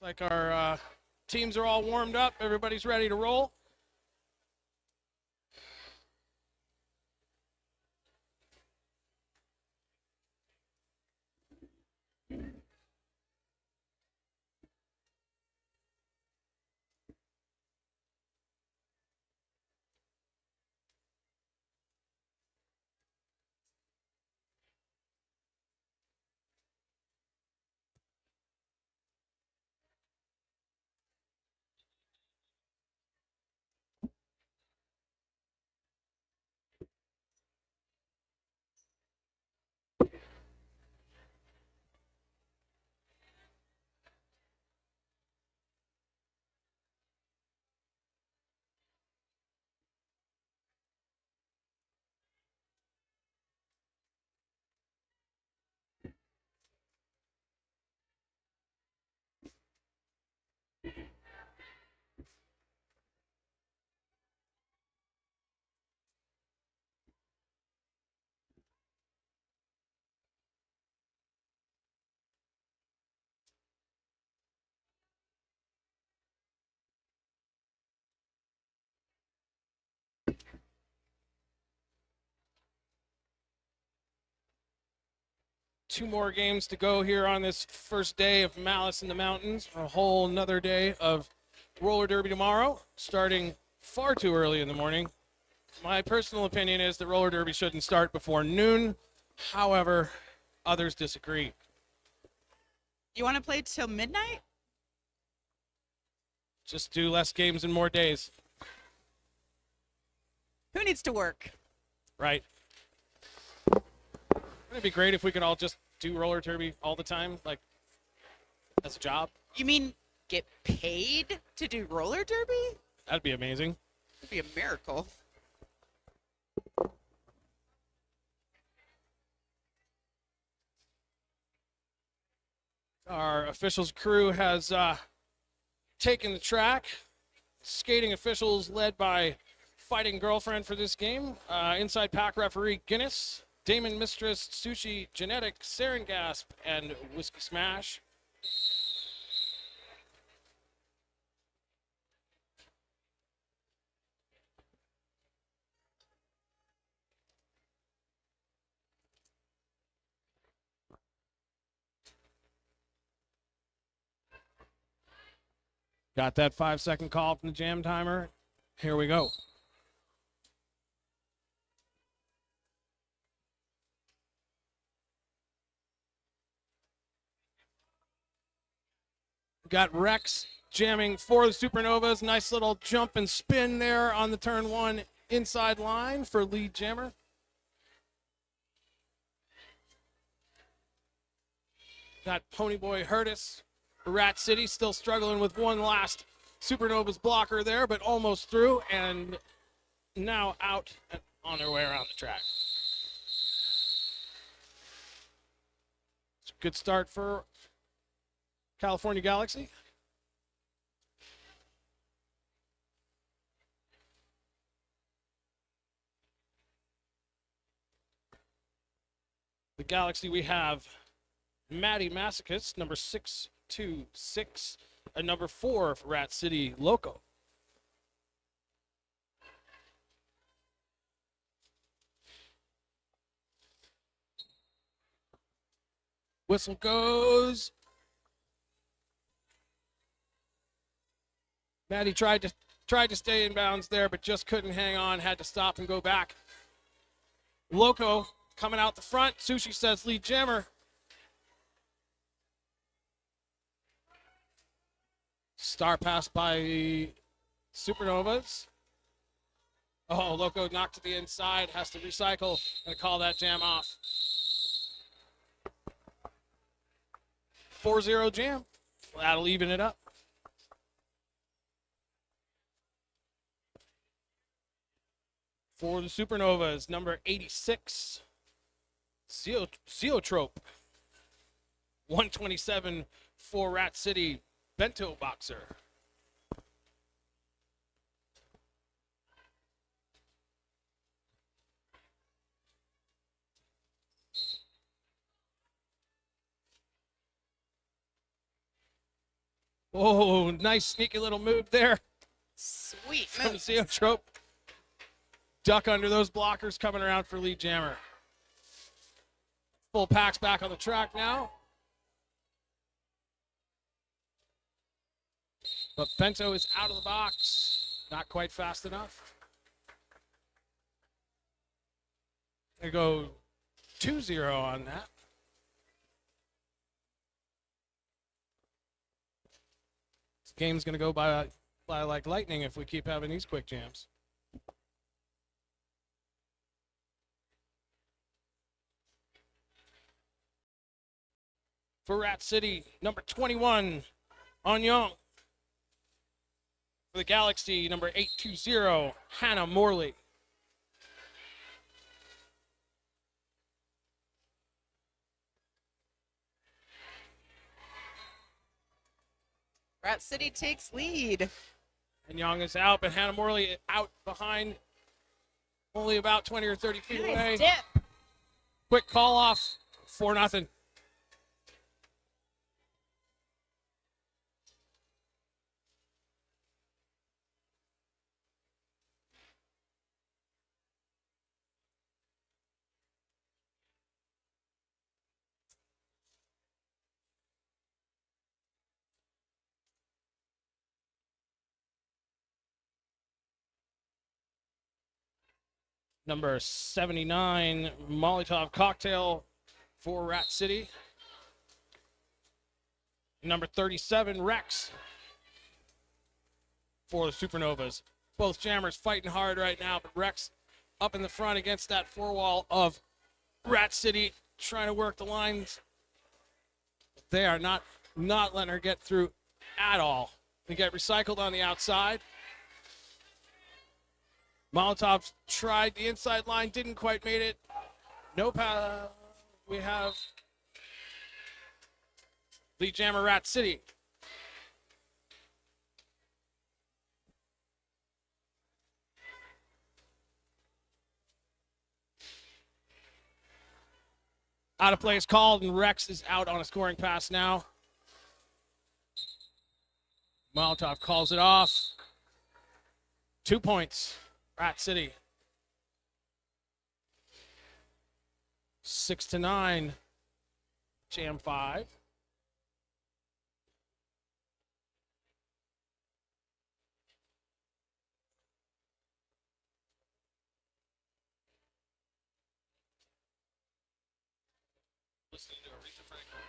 Like our teams are all warmed up. Everybody's ready to roll. Two more games to go here on this first day of Malice in the Mountains. A whole another day of roller derby tomorrow, starting far too early in the morning. My personal opinion is that roller derby shouldn't start before noon. However, others disagree. You want to play till midnight? Just do less games and more days. Who needs to work? Right. Wouldn't it be great if we could all just do roller derby all the time, like as a job? You mean get paid to do roller derby? That'd be amazing. It'd be a miracle. Our officials crew has taken the track. Skating officials led by Fighting Girlfriend for this game. Inside pack referee Guinness. Damon Mistress, Sushi, Genetic, Sarin Gasp, and Whiskey Smash. Got that 5-second call from the jam timer. Here we go. Got Rex jamming for the Supernovas. Nice little jump and spin there on the turn one inside line for lead jammer. Got Ponyboy Hurtis. Rat City still struggling with one last Supernovas blocker there, but almost through and now out and on their way around the track. It's a good start for California Galaxy. The Galaxy, we have Maddie Masochist, number 626, and number 4 for Rat City Loco. Whistle goes. Maddie tried to stay in bounds there, but just couldn't hang on, had to stop and go back. Loco coming out the front. Sushi says lead jammer. Star pass by Supernovas. Oh, Loco knocked to the inside, has to recycle and call that jam off. 4-0 jam. That'll even it up. For the Supernovas, number 86, Zeotrope. 127 for Rat City, Bento Boxer. Oh, nice sneaky little move there Sweet from move. Zoetrope. Duck under those blockers coming around for lead jammer. Full packs back on the track now. But Bento is out of the box. Not quite fast enough. They go 2-0 on that. This game's going to go by like lightning if we keep having these quick jams. For Rat City, number 21, Anyong. For the Galaxy, number 820, Hannah Morley. Rat City takes lead. And Young is out, but Hannah Morley out behind, only about 20 or 30 feet away. Nice dip. Quick call off, 4-0. Number 79, Molotov Cocktail for Rat City. Number 37, Rex for the Supernovas. Both jammers fighting hard right now, but Rex up in the front against that four wall of Rat City, trying to work the lines. They are not letting her get through at all. They get recycled on the outside. Molotov tried the inside line, didn't quite make it. No pass. We have lead jammer Rat City. Out of play is called, and Rex is out on a scoring pass now. Molotov calls it off. 2 points. Rat City. 6-9. Jam 5. Listening to Aretha Franklin.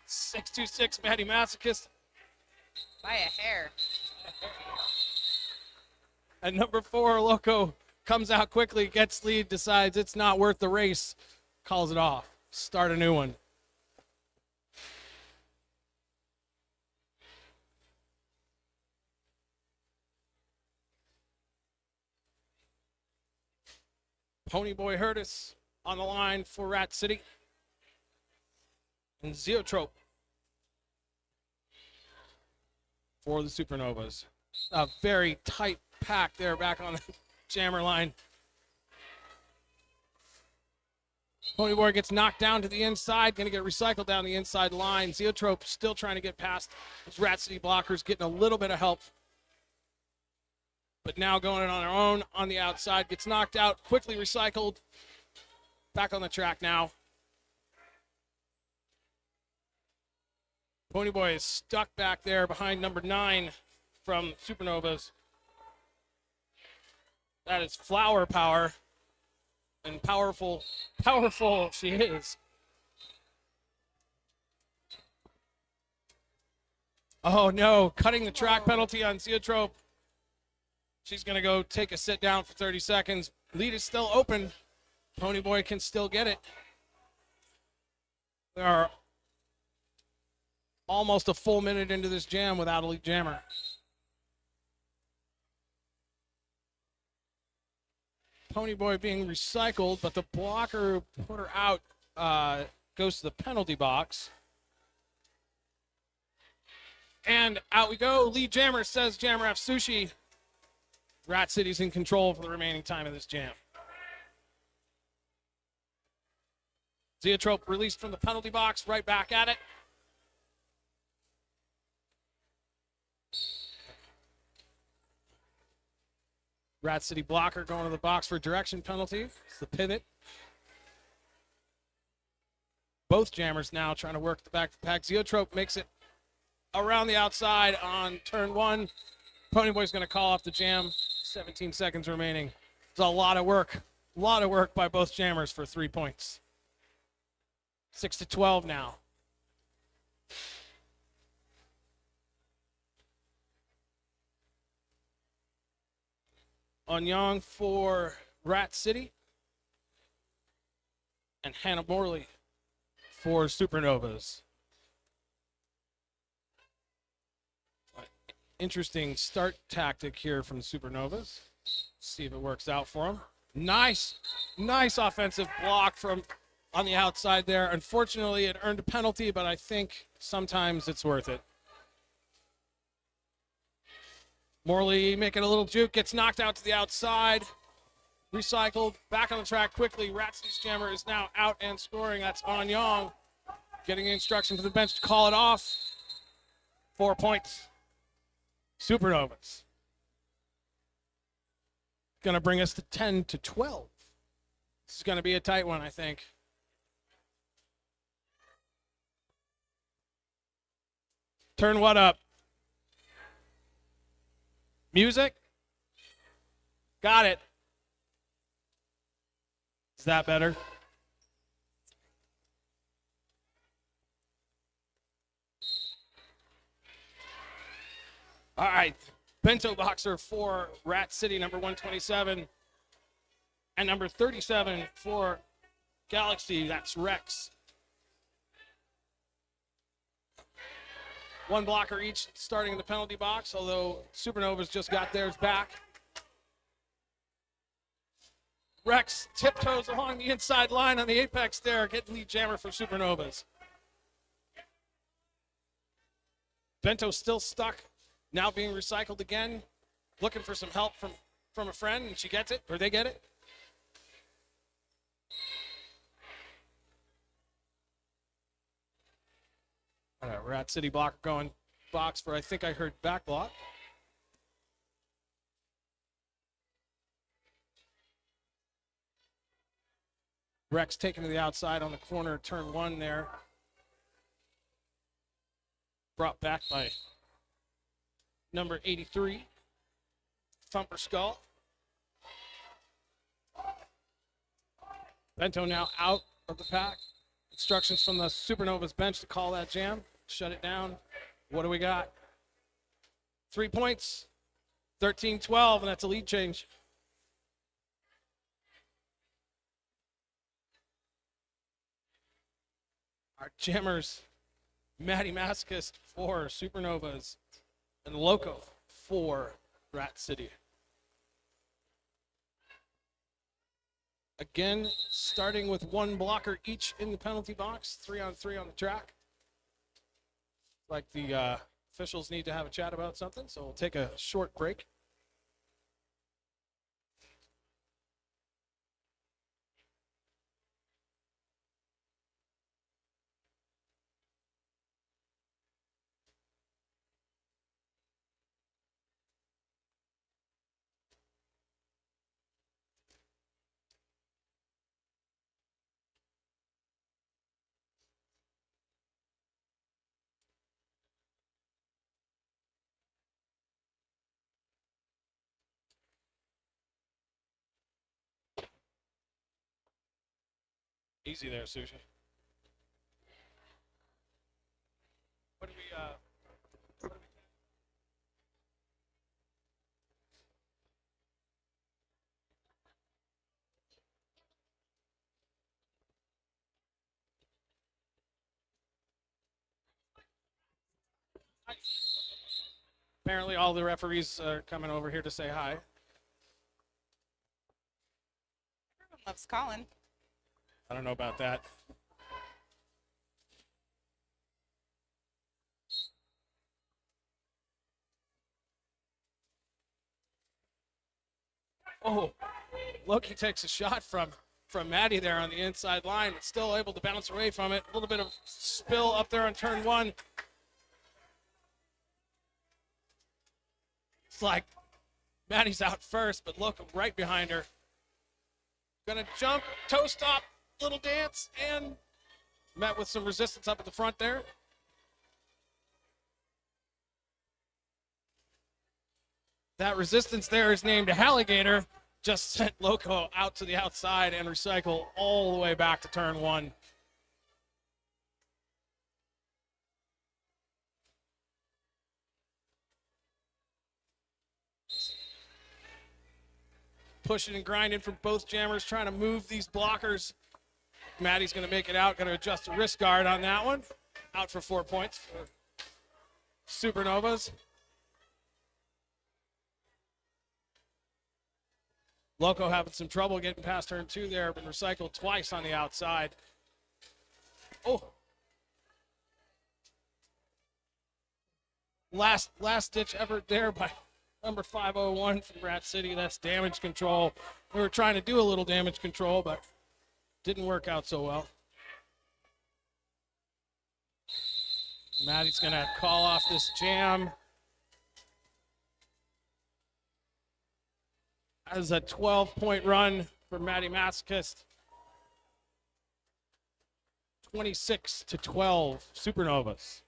626 Maddie Masochist. By a hair. And number 4, Loco, comes out quickly, gets lead, decides it's not worth the race, calls it off. Start a new one. Ponyboy Hurtis on the line for Rat City. And Zoetrope for the Supernovas. A very tight pack there back on the jammer line. Ponyboy gets knocked down to the inside, going to get recycled down the inside line. Zoetrope still trying to get past those Rat City blockers, getting a little bit of help. But now going on their own on the outside, gets knocked out, quickly recycled. Back on the track now. Ponyboy is stuck back there behind number 9 from Supernovas. That is flower power. And powerful she is. Oh no, cutting the track penalty on Zoetrope. She's going to go take a sit down for 30 seconds. Lead is still open. Ponyboy can still get it. There are almost a full minute into this jam without a lead jammer. Ponyboy being recycled, but the blocker who put her out goes to the penalty box. And out we go. Lead jammer says Jammer F Sushi. Rat City's in control for the remaining time of this jam. Zeotrope released from the penalty box, right back at it. Rat City blocker going to the box for a direction penalty. It's the pivot. Both jammers now trying to work the back to pack. Zeotrope makes it around the outside on turn one. Ponyboy's going to call off the jam. 17 seconds remaining. It's a lot of work. A lot of work by both jammers for 3 points. 6-12 now. Onyang for Rat City. And Hannah Morley for Supernovas. Interesting start tactic here from Supernovas. See if it works out for them. Nice offensive block from on the outside there. Unfortunately, it earned a penalty, but I think sometimes it's worth it. Morley making a little juke, gets knocked out to the outside. Recycled, back on the track quickly. Rat City's jammer is now out and scoring. That's Onyang. Getting instruction from the bench to call it off. 4 points. Supernovas. Going to bring us to 10-12. This is going to be a tight one, I think. Turn what up? Music? Got it. Is that better? All right. Bento boxer for Rat City, number 127. And number 37 for Galaxy, that's Rex. One blocker each starting in the penalty box, although Supernovas just got theirs back. Rex tiptoes along the inside line on the apex there, getting lead jammer for Supernovas. Bento still stuck, now being recycled again, looking for some help from a friend, and she gets it, or they get it. All right, Rat City blocker going box for, I think I heard back block. Rex taken to the outside on the corner, turn one there. Brought back by number 83, Thumper Skull. Bento now out of the pack. Instructions from the Supernovas bench to call that jam. Shut it down. What do we got? 3 points, 13-12, and that's a lead change. Our jammers, Maddie Maskist for Supernovas and Loco for Rat City. Again, starting with one blocker each in the penalty box, 3-on-3 on the track. Like the officials need to have a chat about something, so we'll take a short break. Easy there, Sushi. What do we, Apparently all the referees are coming over here to say hi. Everyone loves Colin. I don't know about that. Oh, Loki takes a shot from Maddie there on the inside line, but still able to bounce away from it. A little bit of spill up there on turn one. It's like Maddie's out first, but Loki right behind her. Gonna jump, toe stop, little dance, and met with some resistance up at the front there. That resistance there is named Alligator. Just sent Loco out to the outside and recycle all the way back to turn one. Pushing and grinding from both jammers, trying to move these blockers. Maddie's going to make it out, going to adjust a wrist guard on that one. Out for 4 points for Supernovas. Loco having some trouble getting past turn two there, been recycled twice on the outside. Oh. Last ditch effort there by number 501 from Rat City. That's damage control. We were trying to do a little damage control, but didn't work out so well. Maddie's going to call off this jam. As a 12-point run for Maddie Masochist. 26-12, Supernovas.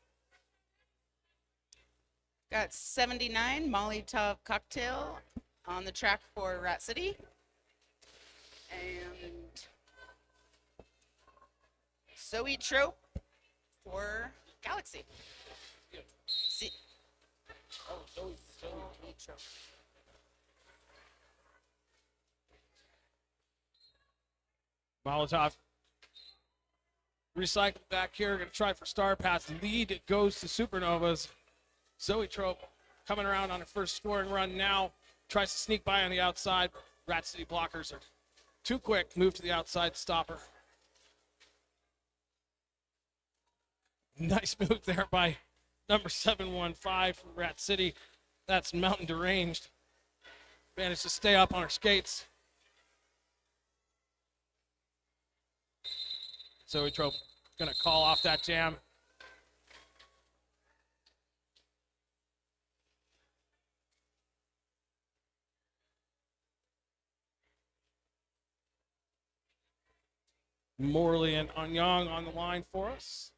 Got 79 Molotov cocktail on the track for Rat City. And Zoe Trope for Galaxy. Zoe Trope. Molotov recycled back here. Going to try for star pass. Lead goes to Supernovas. Zoe Trope coming around on her first scoring run now. Tries to sneak by on the outside. Rat City blockers are too quick. Move to the outside, stop her. Nice move there by number 715 from Rat City. That's Mountain Deranged. Managed to stay up on her skates. Zoe Trope going to call off that jam. Morley and Anyang on the line for us.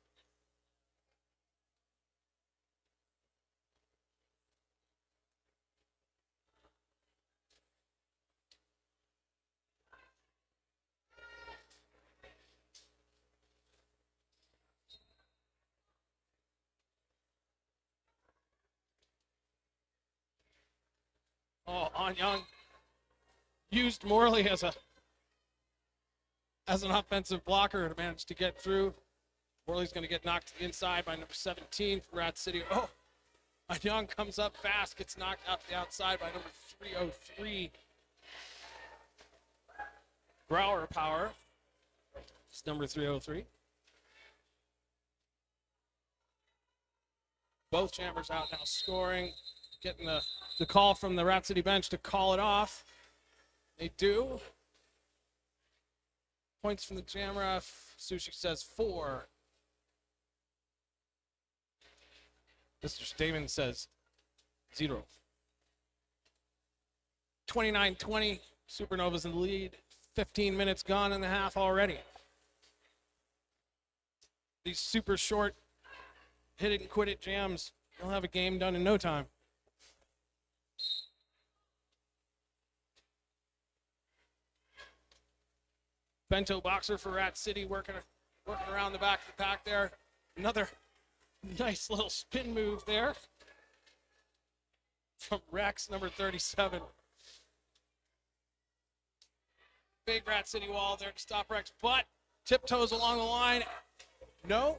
Oh, Anyang used Morley as an offensive blocker to manage to get through. Morley's going to get knocked to the inside by number 17 from Rat City. Oh, Anyang comes up fast, gets knocked out to the outside by number 303. Growler Power. It's number 303. Both jammers out now scoring. Getting the call from the Rat City bench to call it off. They do. Points from the jam ref. Sushi says 4. Mr. Stamen says 0. 29-20. Supernovas in the lead. 15 minutes gone in the half already. These super short hit it and quit it jams, they'll have a game done in no time. Bento boxer for Rat City working around the back of the pack there. Another nice little spin move there from Rex, number 37. Big Rat City wall there to stop Rex, but tiptoes along the line. No.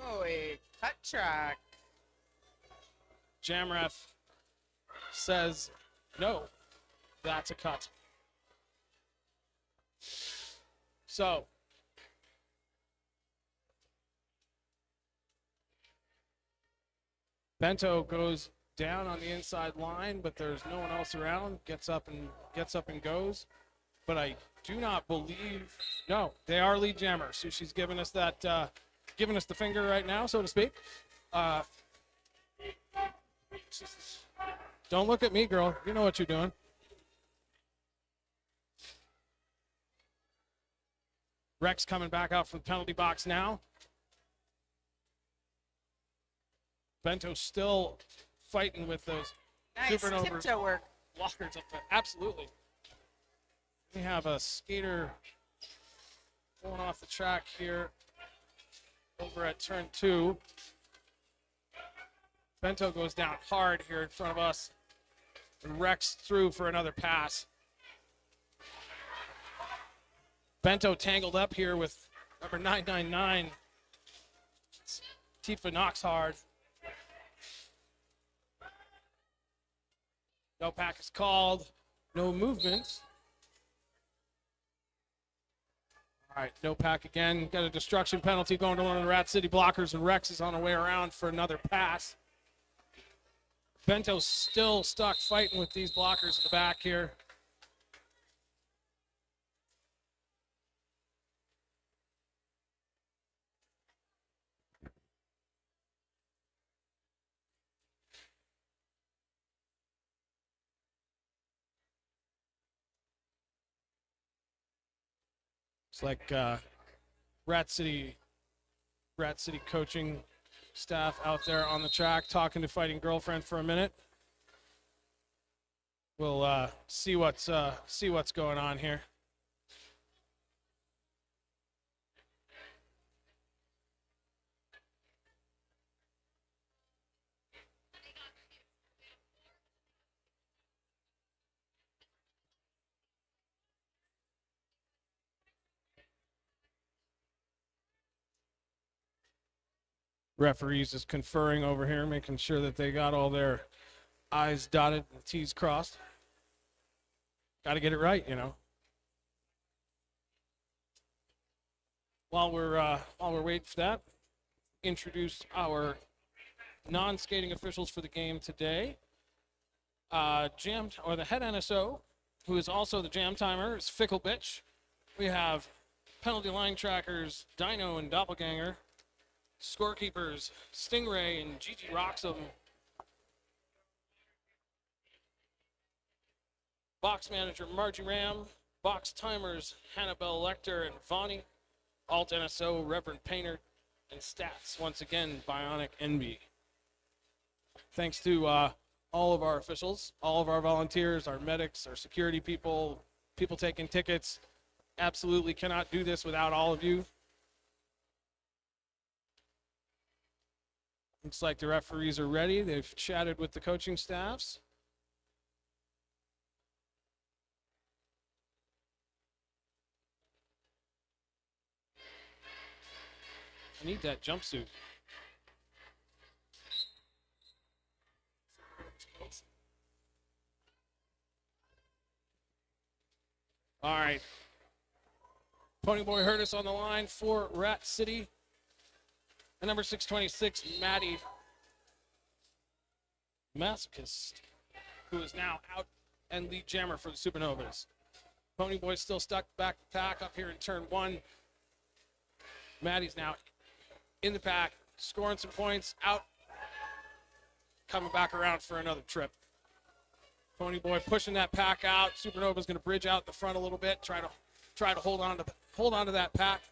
Oh, a cut track. Jam ref says no. That's a cut. So, Bento goes down on the inside line, but there's no one else around. Gets up and goes. But I do not believe. No, they are lead jammers. So she's giving us that, giving us the finger right now, so to speak. Don't look at me, girl. You know what you're doing. Rex coming back out from the penalty box now. Bento still fighting with those Nice Supernovas tiptoe work. blockers up there. Absolutely. We have a skater going off the track here over at turn 2. Bento goes down hard here in front of us. And Rex through for another pass. Bento tangled up here with number 999. Tifa knocks hard. No pack is called. No movement. All right, no pack again. Got a destruction penalty going to one of the Rat City blockers, and Rex is on the way around for another pass. Bento's still stuck fighting with these blockers in the back here. It's like Rat City coaching staff out there on the track talking to Fighting Girlfriend for a minute. We'll see what's going on here. Referees is conferring over here, making sure that they got all their I's dotted and T's crossed. Got to get it right, you know. While we're waiting for that, introduce our non-skating officials for the game today. The head NSO, who is also the jam timer, is Fickle Bitch. We have penalty line trackers Dino and Doppelganger. Scorekeepers Stingray and Gigi Roxham. Box manager Margie Ram. Box timers Hannibal Lecter and Vonnie. Alt NSO Reverend Painter. And stats, once again, Bionic Envy. Thanks to all of our officials, all of our volunteers, our medics, our security people, people taking tickets. Absolutely cannot do this without all of you. Looks like the referees are ready. They've chatted with the coaching staffs. I need that jumpsuit. All right. Ponyboy Hurtis on the line for Rat City. And number 626, Maddie Masochist, who is now out and lead jammer for the Supernovas. Ponyboy's still stuck back up here in turn 1. Maddie's now in the pack, scoring some points, out, coming back around for another trip. Ponyboy pushing that pack out. Supernova's going to bridge out the front a little bit, try to hold on to that pack.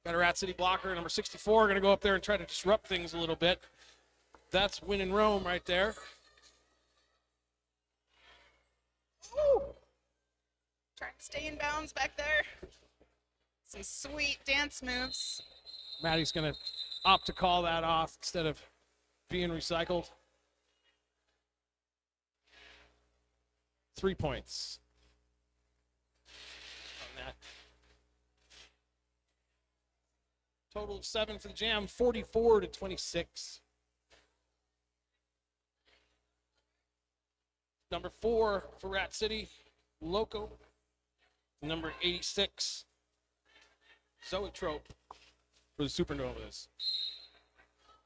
Got a Rat City blocker, number 64, going to go up there and try to disrupt things a little bit. That's win in Rome right there. Woo! Trying to stay in bounds back there. Some sweet dance moves. Maddie's going to opt to call that off instead of being recycled. 3 points on that. Total of 7 for the Jam, 44-26. Number 4 for Rat City, Loco. Number 86, Zoetrope for the Supernovas.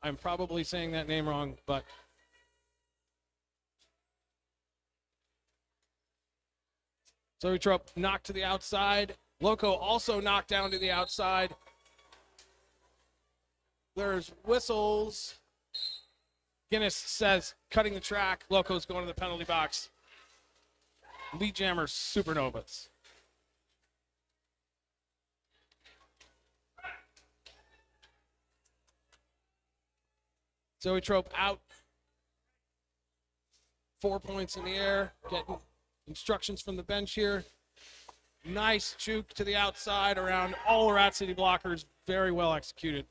I'm probably saying that name wrong, but Zoetrope knocked to the outside. Loco also knocked down to the outside. There's whistles. Guinness says cutting the track. Loco's going to the penalty box. Lead jammer Supernovas. Zoetrope out. 4 points in the air. Getting instructions from the bench here. Nice juke to the outside around all Rat City blockers. Very well executed.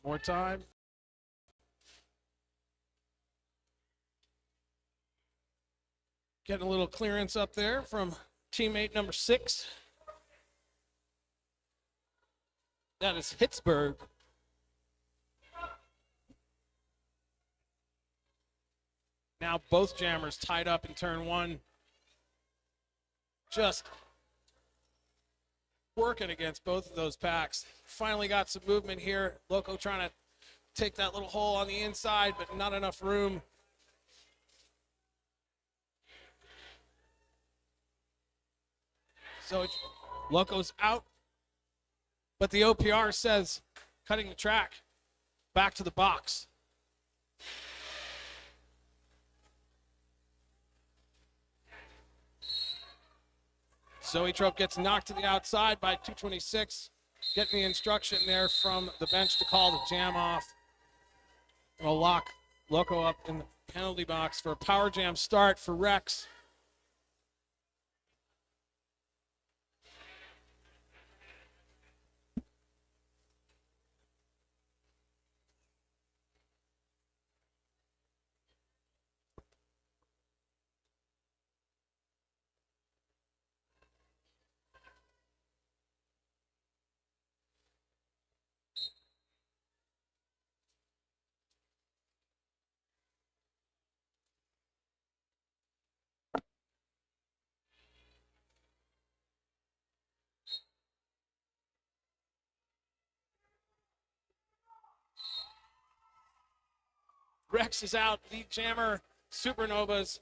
One more time. Getting a little clearance up there from teammate number 6. That is Pittsburgh. Now both jammers tied up in turn 1. Just working against both of those packs. Finally got some movement here. Loco trying to take that little hole on the inside, but not enough room. So Loco's out, but the OPR says cutting the track back to the box. Zoetrope gets knocked to the outside by 226. Getting the instruction there from the bench to call the jam off. We'll lock Loco up in the penalty box for a power jam start for Rex. Rex is out, lead jammer, Supernovas.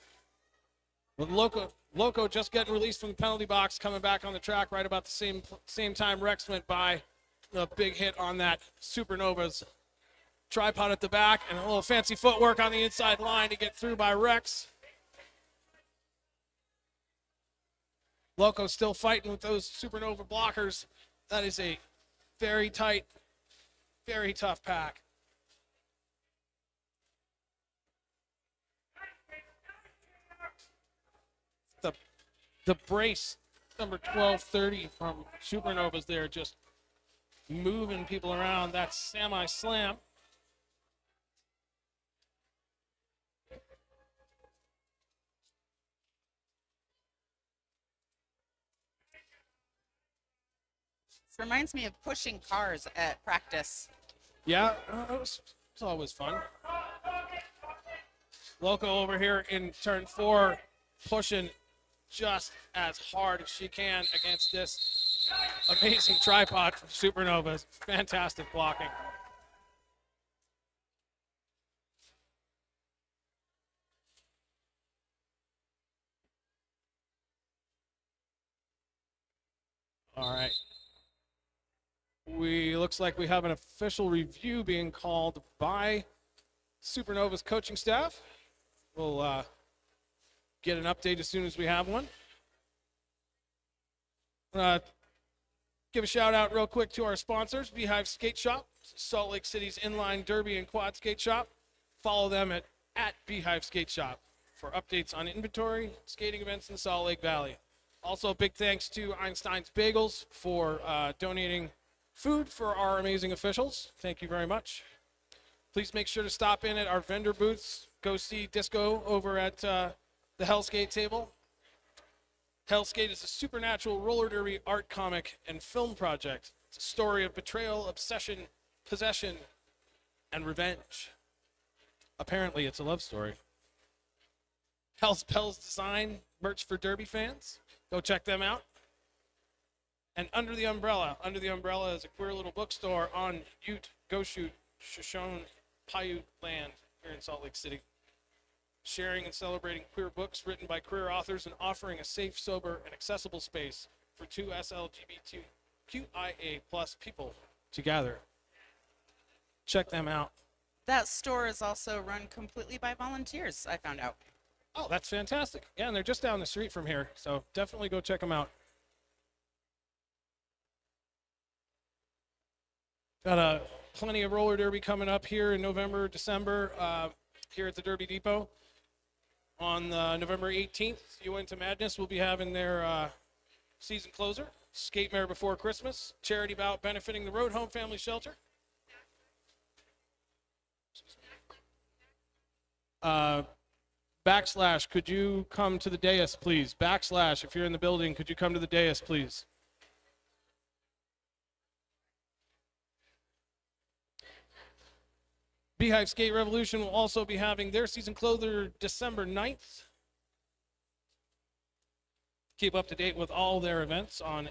With Loco just getting released from the penalty box, coming back on the track right about the same time Rex went by. A big hit on that Supernovas tripod at the back, and a little fancy footwork on the inside line to get through by Rex. Loco still fighting with those Supernova blockers. That is a very tight, very tough pack. The brace, number 1230 from Supernovas there, just moving people around. That's semi-slam. This reminds me of pushing cars at practice. Yeah, it's always fun. Loco over here in turn 4, pushing just as hard as she can against this amazing tripod from Supernovas. Fantastic blocking. All right. Looks like we have an official review being called by Supernova's coaching staff. We'll get an update as soon as we have one. Give a shout out real quick to our sponsors, Beehive Skate Shop, Salt Lake City's inline derby and quad skate shop. Follow them at Beehive Skate Shop for updates on inventory, skating events in the Salt Lake Valley. Also, a big thanks to Einstein's Bagels for donating food for our amazing officials. Thank you very much. Please make sure to stop in at our vendor booths. Go see Disco over at the Hellskate table. Hellskate is a supernatural roller derby art comic and film project. It's a story of betrayal, obsession, possession, and revenge. Apparently, it's a love story. Hell's Bells Design, merch for derby fans. Go check them out. And Under the Umbrella is a queer little bookstore on Ute, Go Shoot, Shoshone, Paiute land here in Salt Lake City. sharing and celebrating queer books written by queer authors and offering a safe, sober, and accessible space for two SLGBTQIA plus people to gather. Check them out. That store is also run completely by volunteers, I found out. Oh, that's fantastic. Yeah, and they're just down the street from here, so definitely go check them out. Got plenty of roller derby coming up here in November, December, here at the Derby Depot. On November 18th, UN to Madness will be having their season closer, Skate Mare Before Christmas, charity bout benefiting the Road Home Family Shelter. Backslash, could you come to the dais, please? Backslash, if you're in the building, could you come to the dais, please? Beehive Skate Revolution will also be having their season closer December 9th. Keep up to date with all their events on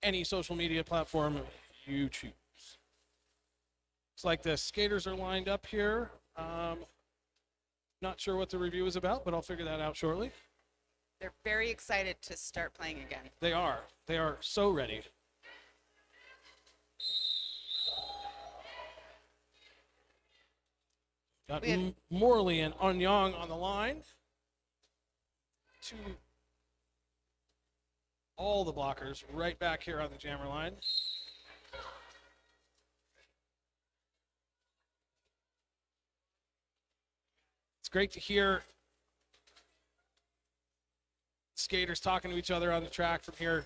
any social media platform you choose. Looks like the skaters are lined up here. Not sure what the review is about, but I'll figure that out shortly. They're very excited to start playing again. They are. They are so ready. Got Morley and Onyang on the line. All the blockers right back here on the jammer line. It's great to hear skaters talking to each other on the track from here.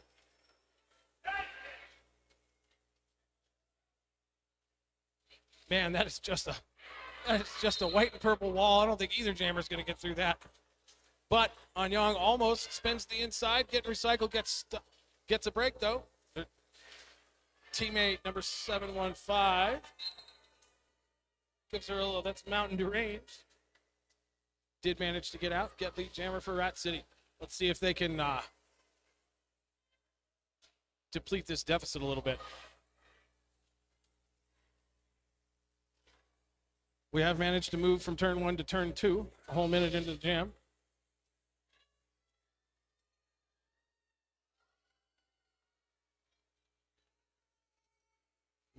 Man, that is just a white and purple wall. I don't think either jammer is going to get through that. But Onyang almost spins the inside, getting recycled, gets a break though. Their teammate number 715 gives her a little, that's Mountain Deranged. Did manage to get out, get lead jammer for Rat City. Let's see if they can deplete this deficit a little bit. We have managed to move from turn 1 to turn 2, a whole minute into the jam.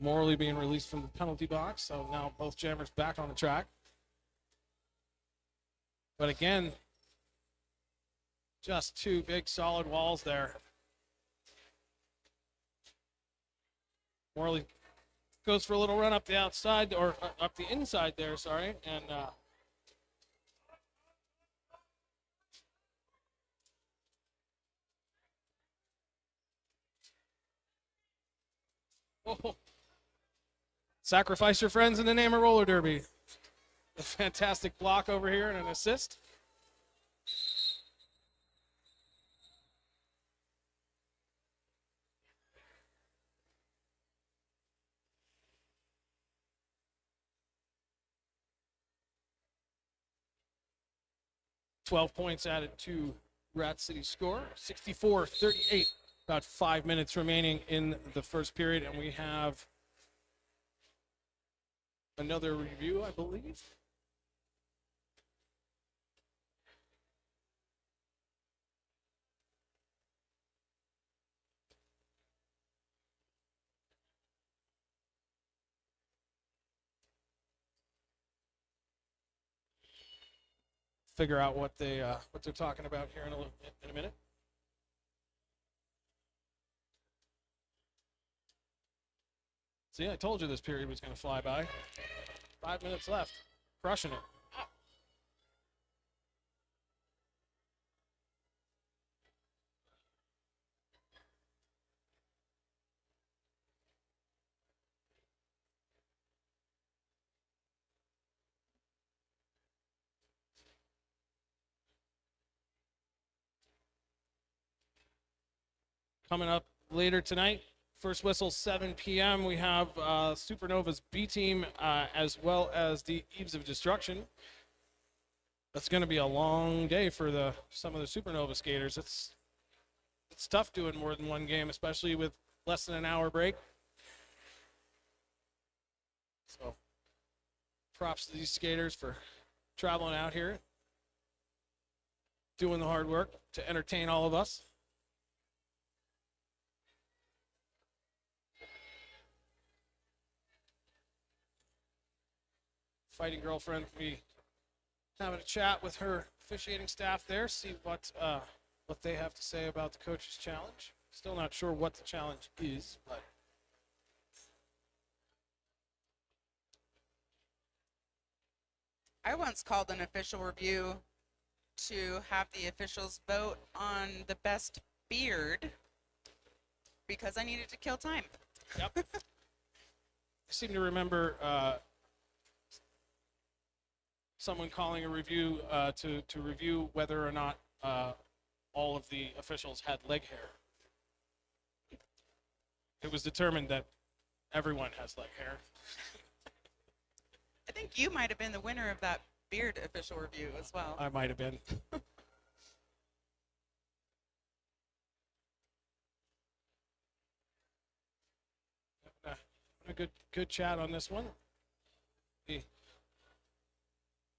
Morley being released from the penalty box, so now both jammers back on the track. But again, just two big solid walls there. Morley goes for a little run up the outside, or up the inside there, sorry, and oh, sacrifice your friends in the name of roller derby. A fantastic block over here and an assist. Points added to Rat City's score. 64-38. About 5 minutes remaining in the first period, and we have another review, I believe. Figure out what they're talking about here in a minute. See, I told you this period was going to fly by. 5 minutes left. Crushing it. Coming up later tonight, first whistle 7 p.m. We have Supernovas B team as well as the Eves of Destruction. That's going to be a long day for some of the Supernova skaters. It's tough doing more than one game, especially with less than an hour break. So props to these skaters for traveling out here. doing the hard work to entertain all of us. Fighting girlfriend, we having a chat with her officiating staff there, see what they have to say about the coach's challenge. Still not sure what the challenge is, but I once called an official review to have the officials vote on the best beard because I needed to kill time. yep. I seem to remember someone calling a review to review whether or not all of the officials had leg hair. It was determined that everyone has leg hair. I think you might have been the winner of that beard official review as well. I might have been. A good chat on this one. Be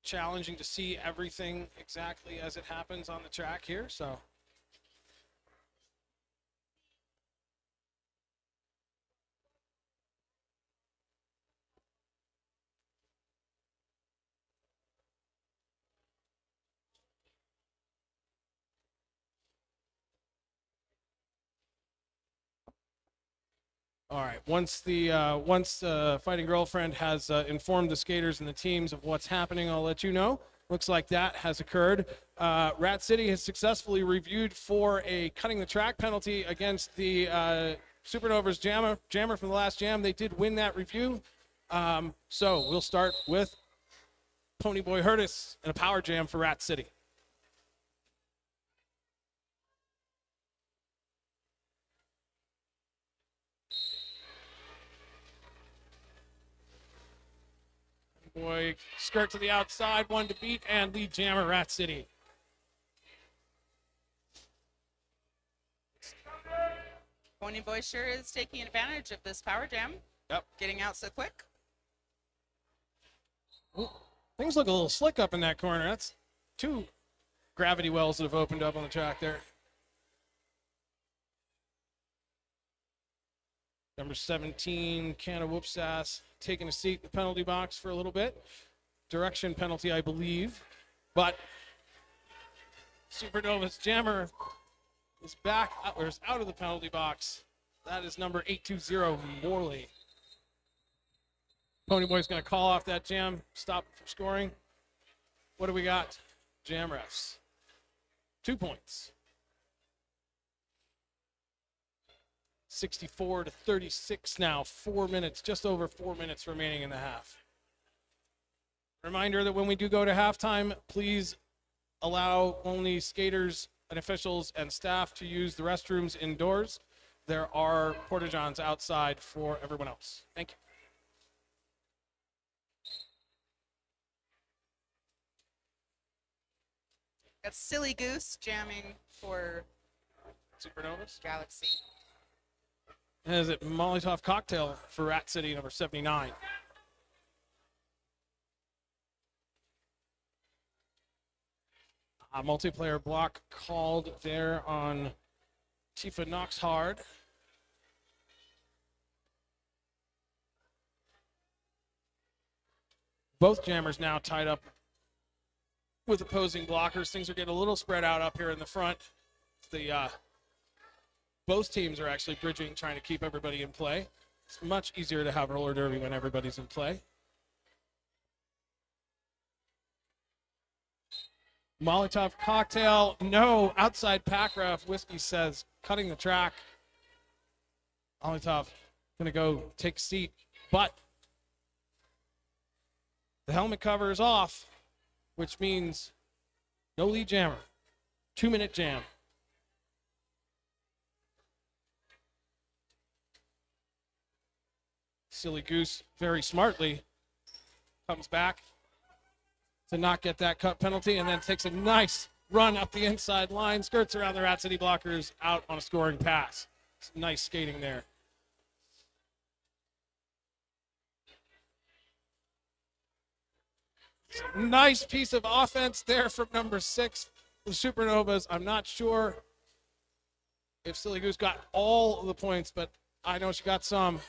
challenging to see everything exactly as it happens on the track here, so. All right. Once the fighting girlfriend has informed the skaters and the teams of what's happening, I'll let you know. Looks like that has occurred. Rat City has successfully reviewed for a cutting the track penalty against the Supernovas jammer from the last jam. They did win that review. So we'll start with Ponyboy Hurtis and a power jam for Rat City. Boy, skirt to the outside, one to beat, and lead jammer, Rat City. Pony Boy sure is taking advantage of this power jam. Yep. Getting out so quick. Ooh, things look a little slick up in that corner. That's 2 gravity wells that have opened up on the track there. Number 17, Canna Whoopsass, taking a seat in the penalty box for a little bit. Direction penalty, I believe. But Supernovas jammer is back, or is out of the penalty box. That is number 820, Morley. Ponyboy's going to call off that jam, stop from scoring. What do we got? Jam refs. 2 points. 64-36 now, 4 minutes, just over 4 minutes remaining in the half. Reminder that when we do go to halftime, please allow only skaters and officials and staff to use the restrooms indoors. There are porta-johns outside for everyone else. Thank you. Got Silly Goose jamming for Supernovas. Galaxy. Is it Molotov Cocktail for Rat City, number 79. A multiplayer block called there on Tifa Knocks Hard. Both jammers now tied up with opposing blockers. Things are getting a little spread out up here in the front. Both teams are actually bridging, trying to keep everybody in play. It's much easier to have roller derby when everybody's in play. Molotov Cocktail, no, outside pack ref. Whiskey says cutting the track. Molotov gonna go take a seat, but the helmet cover is off, which means no lead jammer. 2-minute jam. Silly Goose very smartly comes back to not get that cut penalty and then takes a nice run up the inside line, skirts around the Rat City blockers, out on a scoring pass. It's nice skating there. Nice piece of offense there from number 6, the Supernovas. I'm not sure if Silly Goose got all of the points, but I know she got some.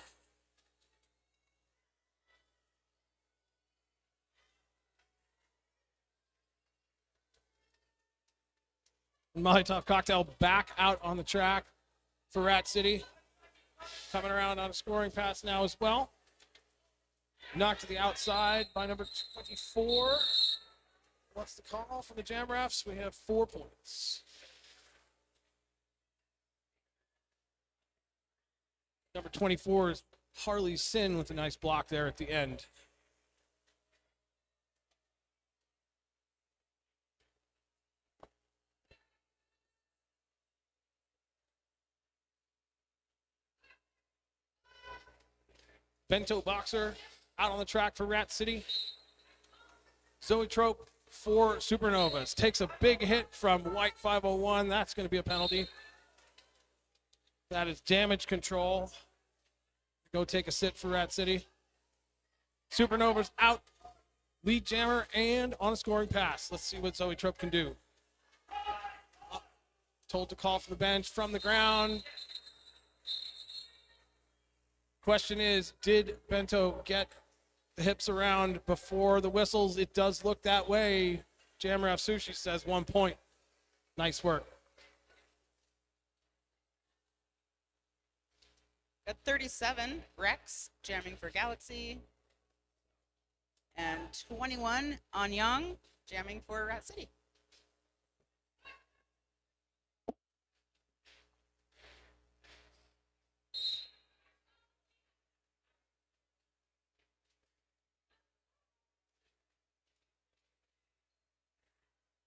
Molotov Cocktail back out on the track for Rat City. Coming around on a scoring pass now as well. Knocked to the outside by number 24. What's the call for the Jamraffs? We have 4 points. Number 24 is Harley Sin with a nice block there at the end. Bento Boxer out on the track for Rat City. Zoe Trope for Supernovas. Takes a big hit from White 501. That's going to be a penalty. That is damage control. Go take a sit for Rat City. Supernovas out. Lead jammer and on a scoring pass. Let's see what Zoe Trope can do. Told to call for the bench from the ground. Question is, did Bento get the hips around before the whistles? It does look that way. Jamraff Sushi says 1 point. Nice work. At 37, Rex jamming for Galaxy. And 21, Anyang jamming for Rat City.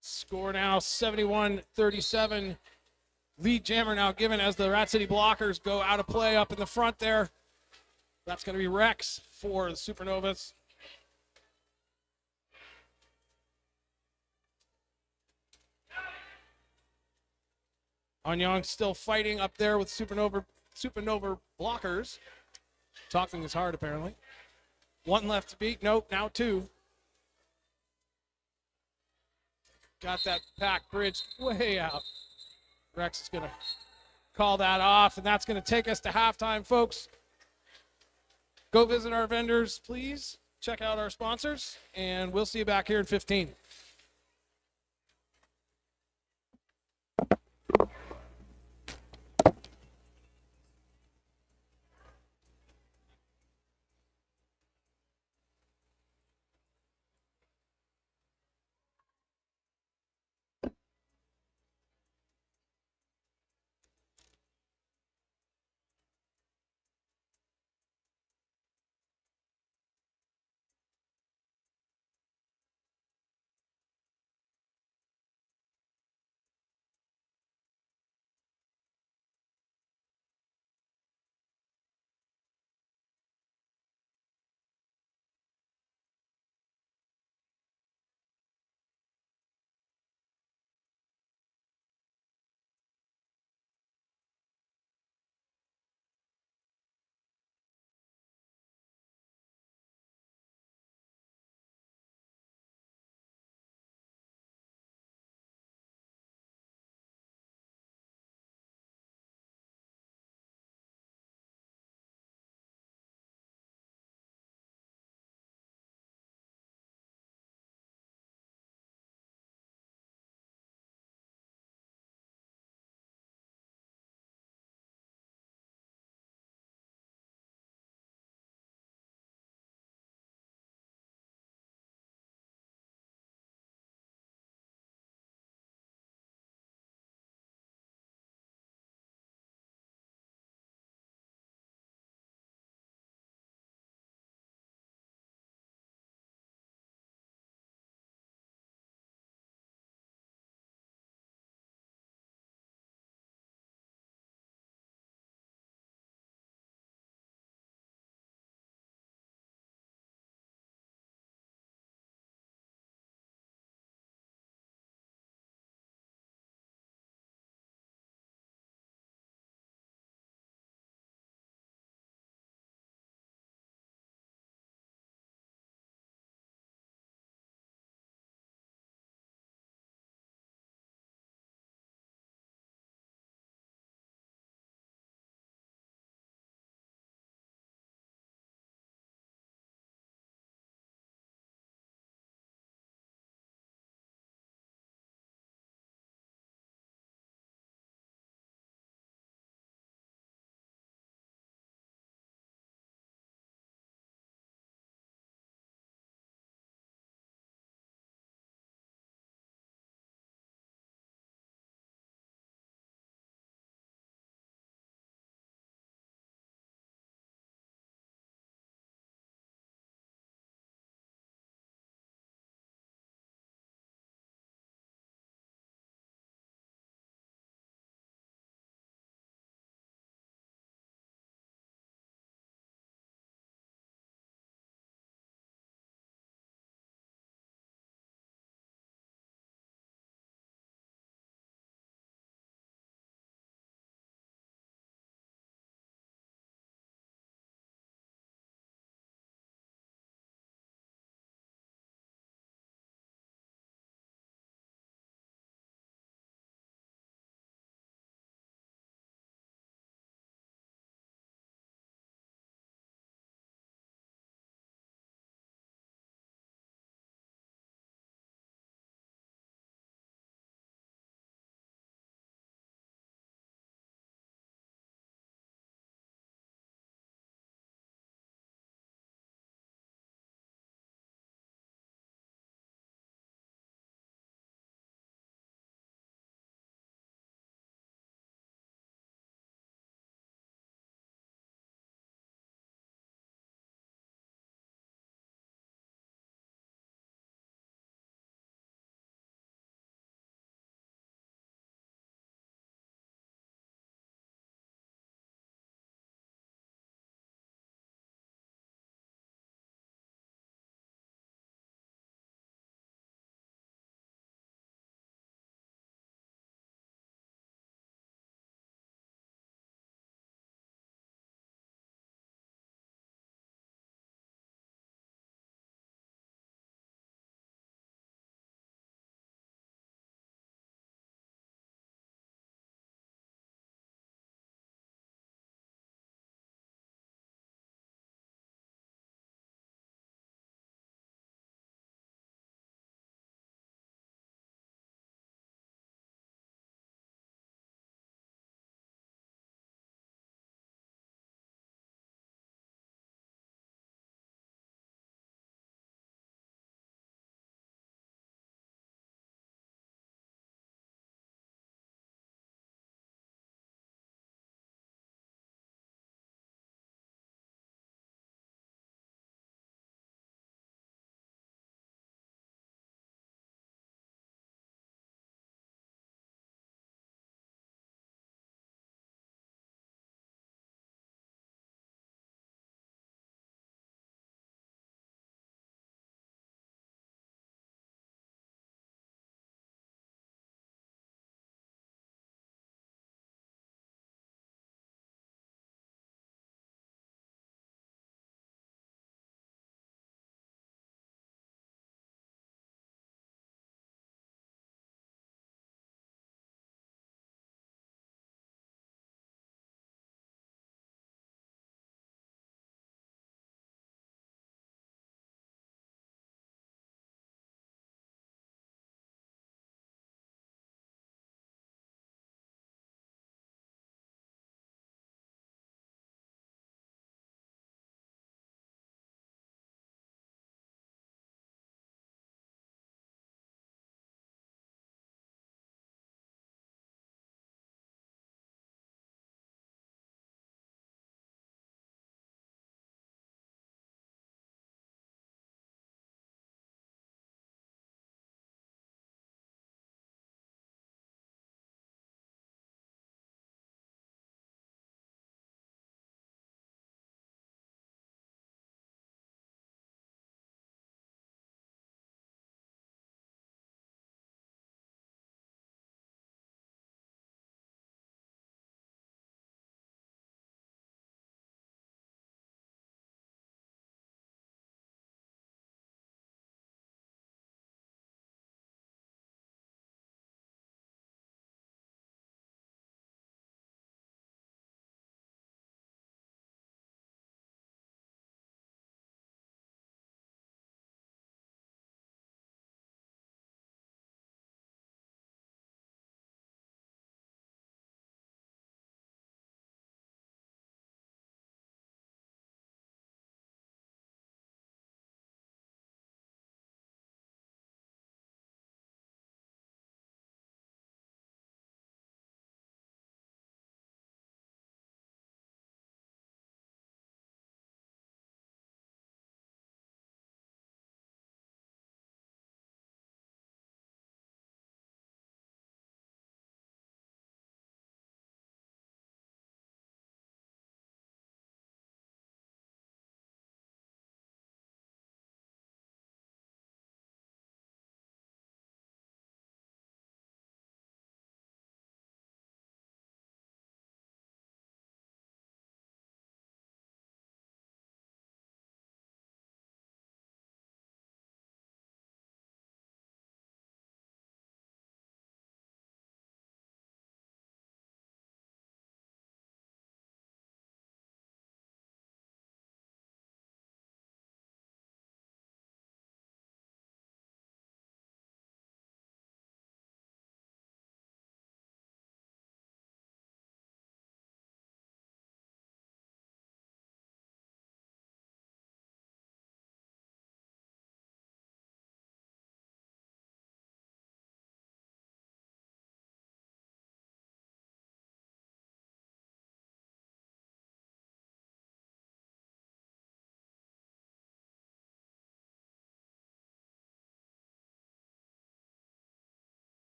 Score now 71-37. Lead jammer now given as the Rat City blockers go out of play up in the front there. That's going to be Rex for the Supernovas. Anyang still fighting up there with Supernova blockers. Talking is hard, apparently. 1 left to beat. Nope, now 2. Got that pack bridge way out. Rex is going to call that off, and that's going to take us to halftime, folks. Go visit our vendors, please. Check out our sponsors, and we'll see you back here in 15.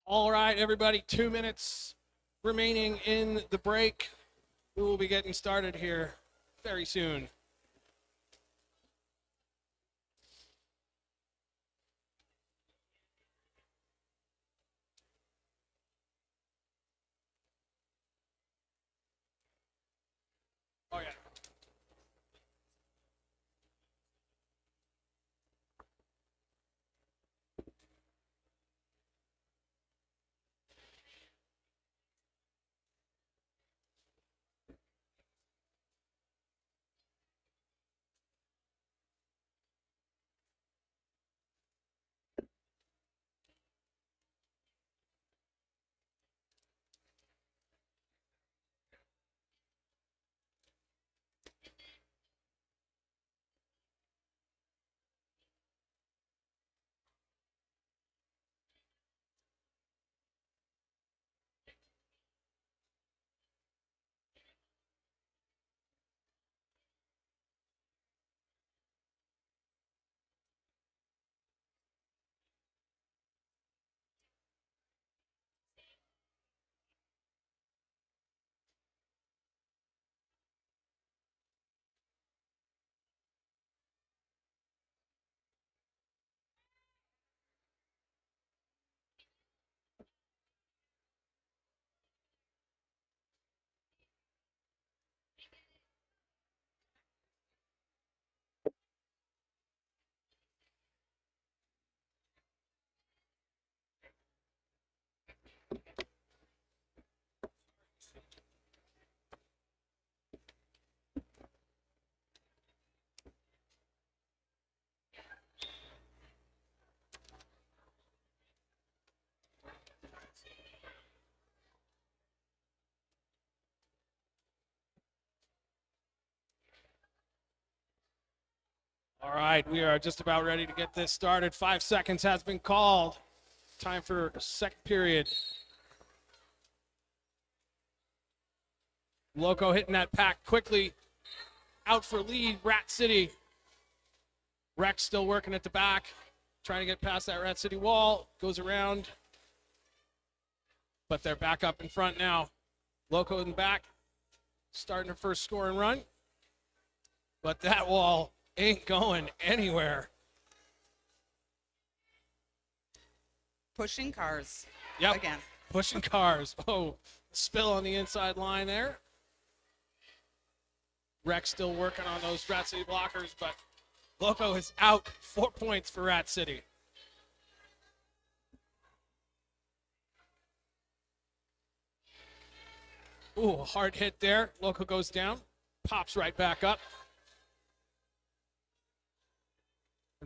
All right, everybody, 2 minutes remaining in the break. We will be getting started here very soon. Oh, yeah. All right, we are just about ready to get this started. 5 seconds has been called. Time for second period. Loco hitting that pack quickly. Out for lead, Rat City. Rex still working at the back, trying to get past that Rat City wall. Goes around, but they're back up in front now. Loco in the back, starting her first score and run. But that wall ain't going anywhere. Pushing cars. Yep. Again. Pushing cars. Oh, spill on the inside line there. Rex still working on those Rat City blockers, but Loco is out. 4 points for Rat City. Ooh, hard hit there. Loco goes down. Pops right back up.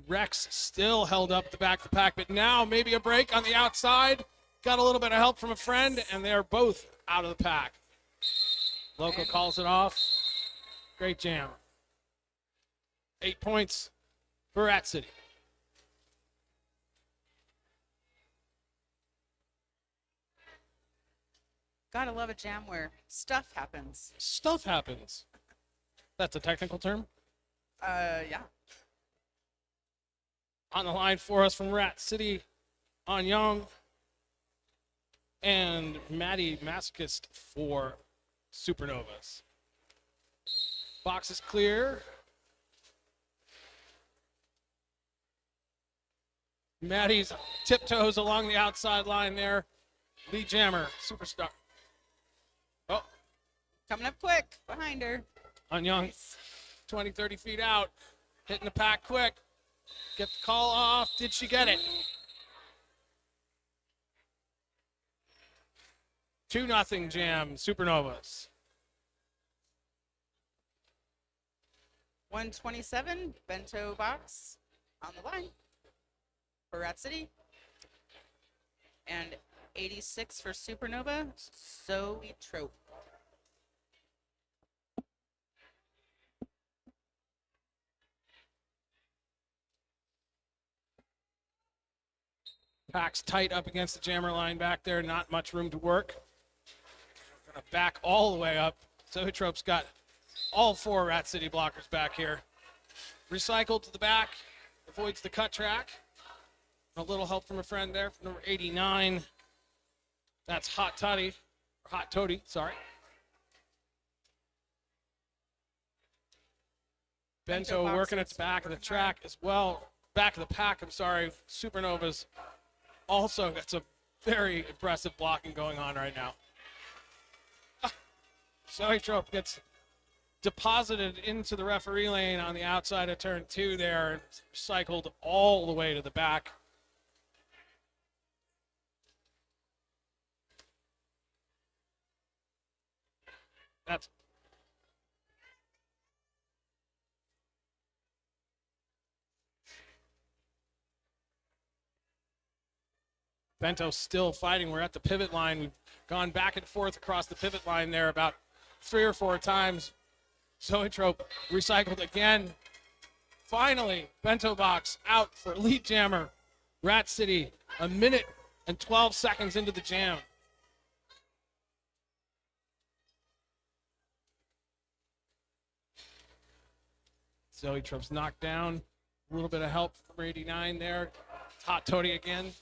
Rex still held up the back of the pack, but now maybe a break on the outside. Got a little bit of help from a friend, and they're both out of the pack. Loco calls it off. Great jam. 8 points for Rat City. Gotta love a jam where stuff happens. Stuff happens. That's a technical term. Yeah. On the line for us from Rat City, On Young and Maddie Masochist for Supernovas. Box is clear. Maddie's tiptoes along the outside line there. Lead jammer, superstar. Oh, Coming up quick behind her. On Young, 20, 30 feet out. Hitting the pack quick. Get the call off. Did she get it? 2-0 jam, Supernovas. 127, bento box on the line for Rat City. And 86 for Supernova, Zoe Trope. Pack's tight up against the jammer line back there. Not much room to work. Gonna back all the way up. Zoetrope's got all 4 Rat City blockers back here. Recycled to the back. Avoids the cut track. A little help from a friend there from number 89. That's Hot Toddy, or Hot Toady, sorry. Bento working at the back of the track as well. Back of the pack, I'm sorry. Supernovas also got some very impressive blocking going on right now. Zoe Trope gets deposited into the referee lane on the outside of turn 2 there and cycled all the way to the back. That's Bento still fighting. We're at the pivot line. We've gone back and forth across the pivot line there about 3 or 4 times. Zoetrope recycled again. Finally, Bento box out for lead jammer. Rat City, a minute and 12 seconds into the jam. Zoetrope's knocked down. A little bit of help from 89 there. Hot Toady again.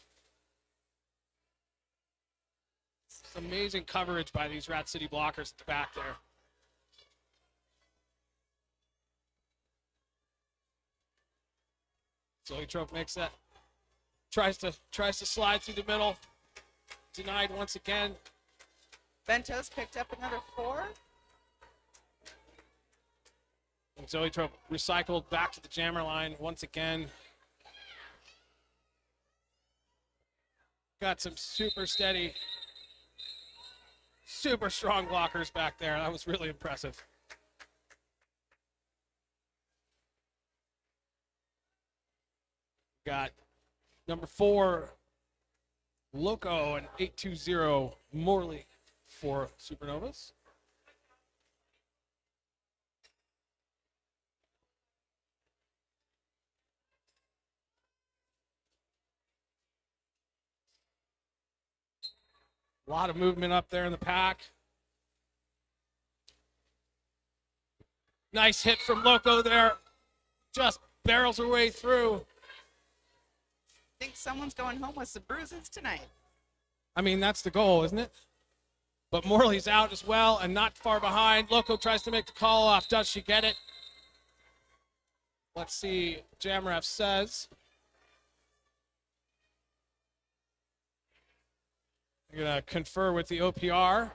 It's amazing coverage by these Rat City blockers at the back there. Zoetrope makes that. Tries to slide through the middle. Denied once again. Bento's picked up another 4. And Zoetrope recycled back to the jammer line once again. Got some super steady, super strong blockers back there. That was really impressive. Got number 4, Loco, and 820 Morley for Supernovas. A lot of movement up there in the pack. Nice hit from Loco there. Just barrels her way through. I think someone's going home with some bruises tonight. I mean, that's the goal, isn't it? But Morley's out as well and not far behind. Loco tries to make the call off. Does she get it? Let's see what Jamref says. I'm going to confer with the OPR.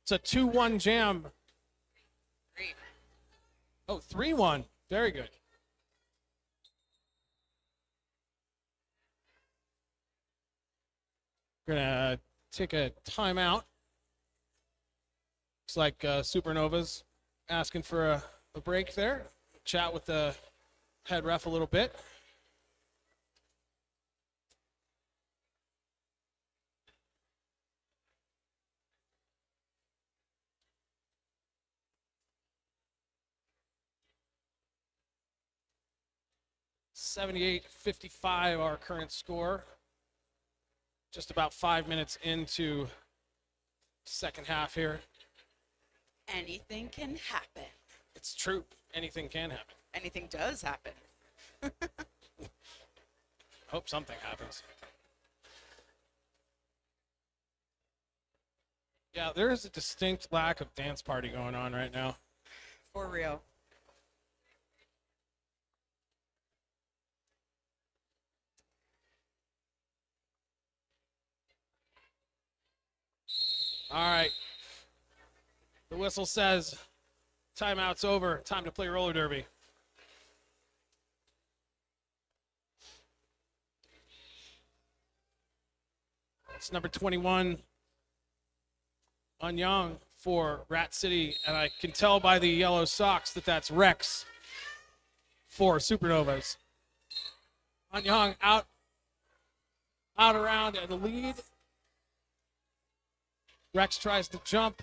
It's a 2-1 jam. 3. Oh, 3-1. Very good. We're going to take a timeout. Looks like Supernovas asking for a break there. Chat with the head ref a little bit. $78-55 our current score. Just about 5 minutes into second half here. Anything can happen. It's true. Anything can happen. Anything does happen. Hope something happens. Yeah, there is a distinct lack of dance party going on right now. For real. All right. The whistle says timeout's over. Time to play roller derby. It's number 21, Anyang for Rat City, and I can tell by the yellow socks that that's Rex for Supernovas. Anyang out around in the lead. Rex tries to jump,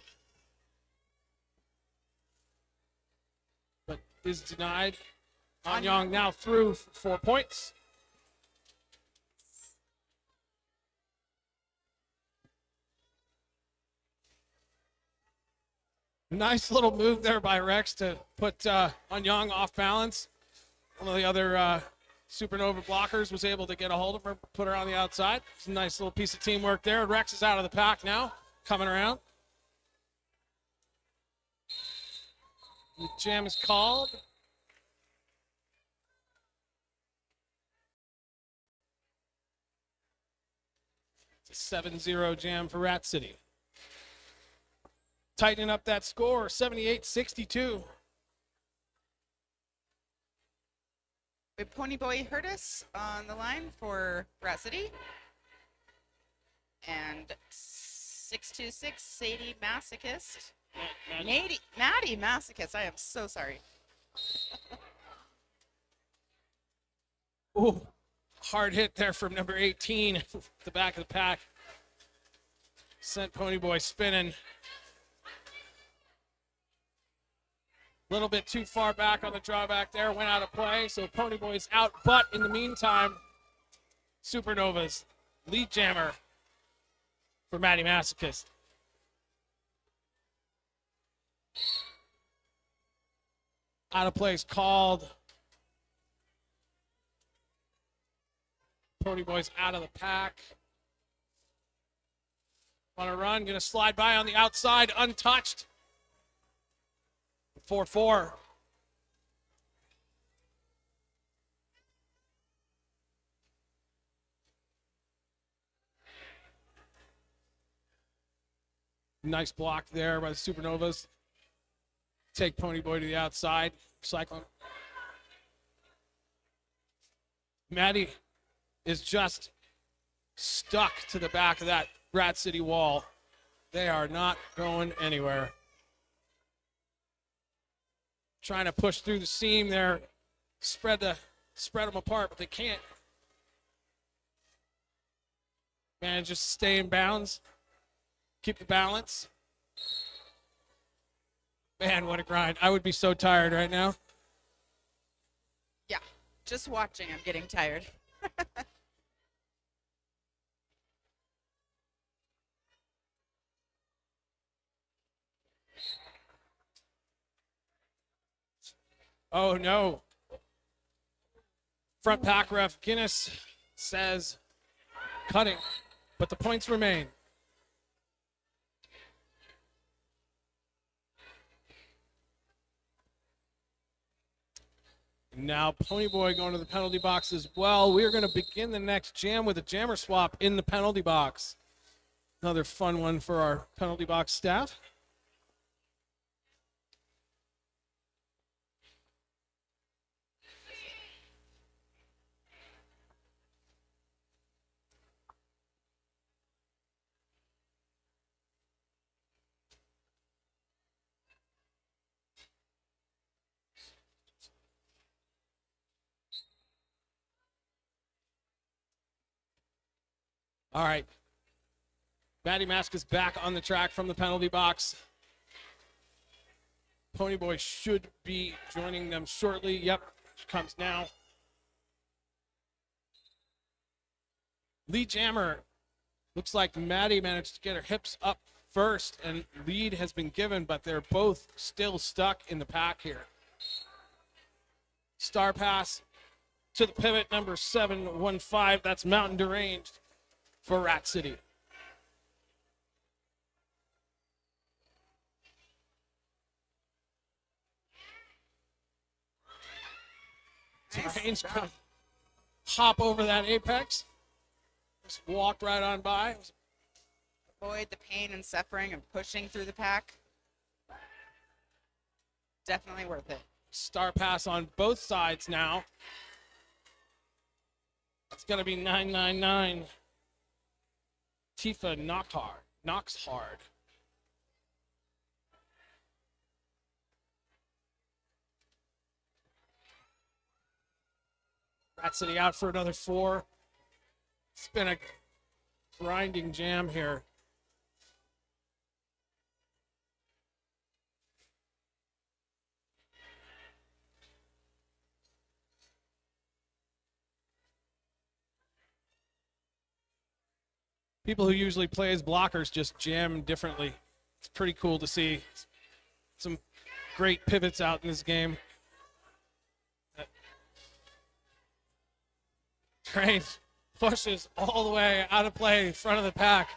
but is denied. Anyang now through for 4 points. Nice little move there by Rex to put Anyang off balance. One of the other Supernova blockers was able to get a hold of her, put her on the outside. It's a nice little piece of teamwork there. Rex is out of the pack now, coming around. The jam is called. It's a 7-0 jam for Rat City. Tightening up that score, 78-62. With Ponyboy Hurtis on the line for Rat City. And 626 Sadie Masochist. Maddie Masochist. I am so sorry. Ooh, hard hit there from number 18 at the back of the pack. Sent Ponyboy spinning. A little bit too far back on the drawback there, went out of play, so Ponyboy's out. But in the meantime, Supernovas, lead jammer for Maddie Masochist. Out of place called. Ponyboy's out of the pack. On a run, gonna slide by on the outside, untouched. 4-4. Nice block there by the Supernovas. Take Ponyboy to the outside. Cyclone. Maddie is just stuck to the back of that Rat City wall. They are not going anywhere. Trying to push through the seam there, spread them apart, but they can't. Man, just stay in bounds, keep the balance. Man, what a grind. I would be so tired right now. Yeah, just watching, I'm getting tired. Oh, no. Front pack ref Guinness says cutting, but the points remain. Now Ponyboy going to the penalty box as well. We are going to begin the next jam with a jammer swap in the penalty box. Another fun one for our penalty box staff. All right. Maddie Mask is back on the track from the penalty box. Ponyboy should be joining them shortly. Yep, comes now. Lead jammer. Looks like Maddie managed to get her hips up first, and lead has been given, but they're both still stuck in the pack here. Star pass to the pivot, number 715. That's Mountain Deranged for Rat City. Deranged could hop over that apex. Just walked right on by. Avoid the pain and suffering of pushing through the pack. Definitely worth it. Star pass on both sides now. It's going to be 999. Tifa knocks hard. Rat City out for another 4. It's been a grinding jam here. People who usually play as blockers just jam differently. It's pretty cool to see. Some great pivots out in this game. Train pushes all the way out of play in front of the pack.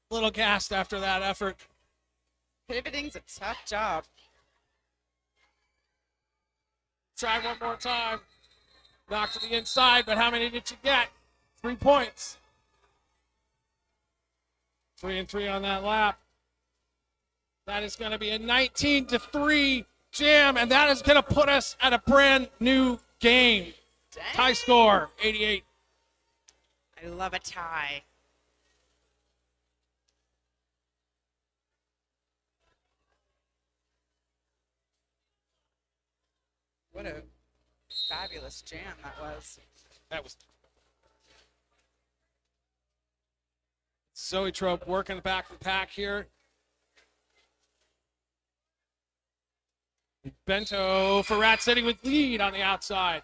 Little gassed after that effort. Pivoting's a tough job. Try one more time. Knock to the inside, but how many did you get? 3 points. 3 and 3 on that lap. That is going to be a 19-3 jam, and that is going to put us at a brand new game. Dang. Tie score, 88. I love a tie. What a fabulous jam that was. That was Zoe Trope working the back of the pack here. Bento for Rat City with lead on the outside.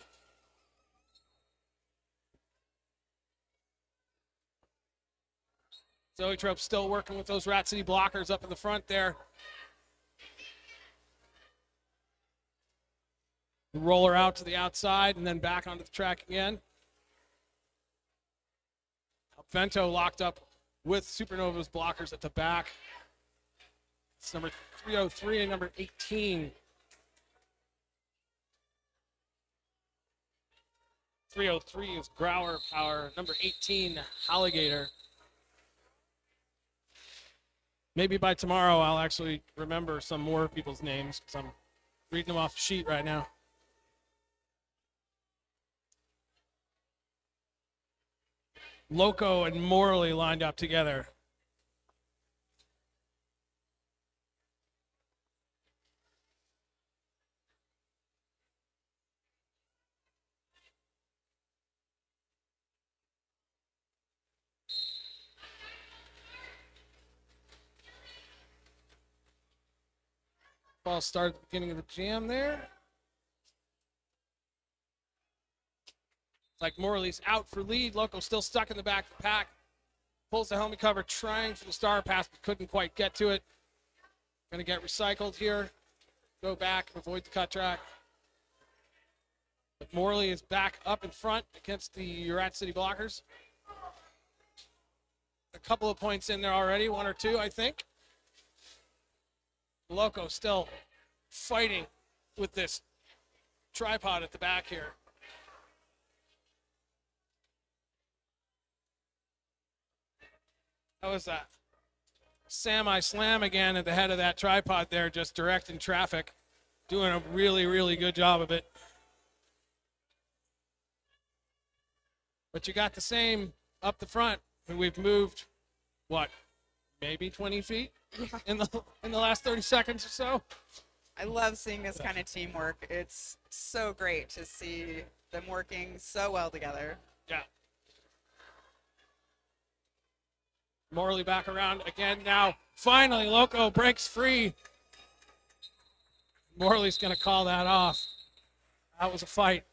Zoe Trope still working with those Rat City blockers up in the front there. Roller out to the outside and then back onto the track again. Bento locked up with Supernovas blockers at the back. It's number 303 and number 18. 303 is Growler Power. Number 18, Alligator. Maybe by tomorrow I'll actually remember some more people's names because I'm reading them off the sheet right now. Loco and Morley lined up together. Ball started at the beginning of the jam there. It's like Morley's out for lead. Loco still stuck in the back of the pack. Pulls the helmet cover, trying for the star pass, but couldn't quite get to it. Going to get recycled here. Go back, avoid the cut track. But Morley is back up in front against the Rat City blockers. A couple of points in there already, 1 or 2, I think. Loco still fighting with this tripod at the back here. How was that? Slam again at the head of that tripod there, just directing traffic. Doing a really, really good job of it. But you got the same up the front. And we've moved, what, maybe 20 feet in the last 30 seconds or so? I love seeing this kind of teamwork. It's so great to see them working so well together. Yeah. Morley back around again now. Finally, Loco breaks free. Morley's going to call that off. That was a fight.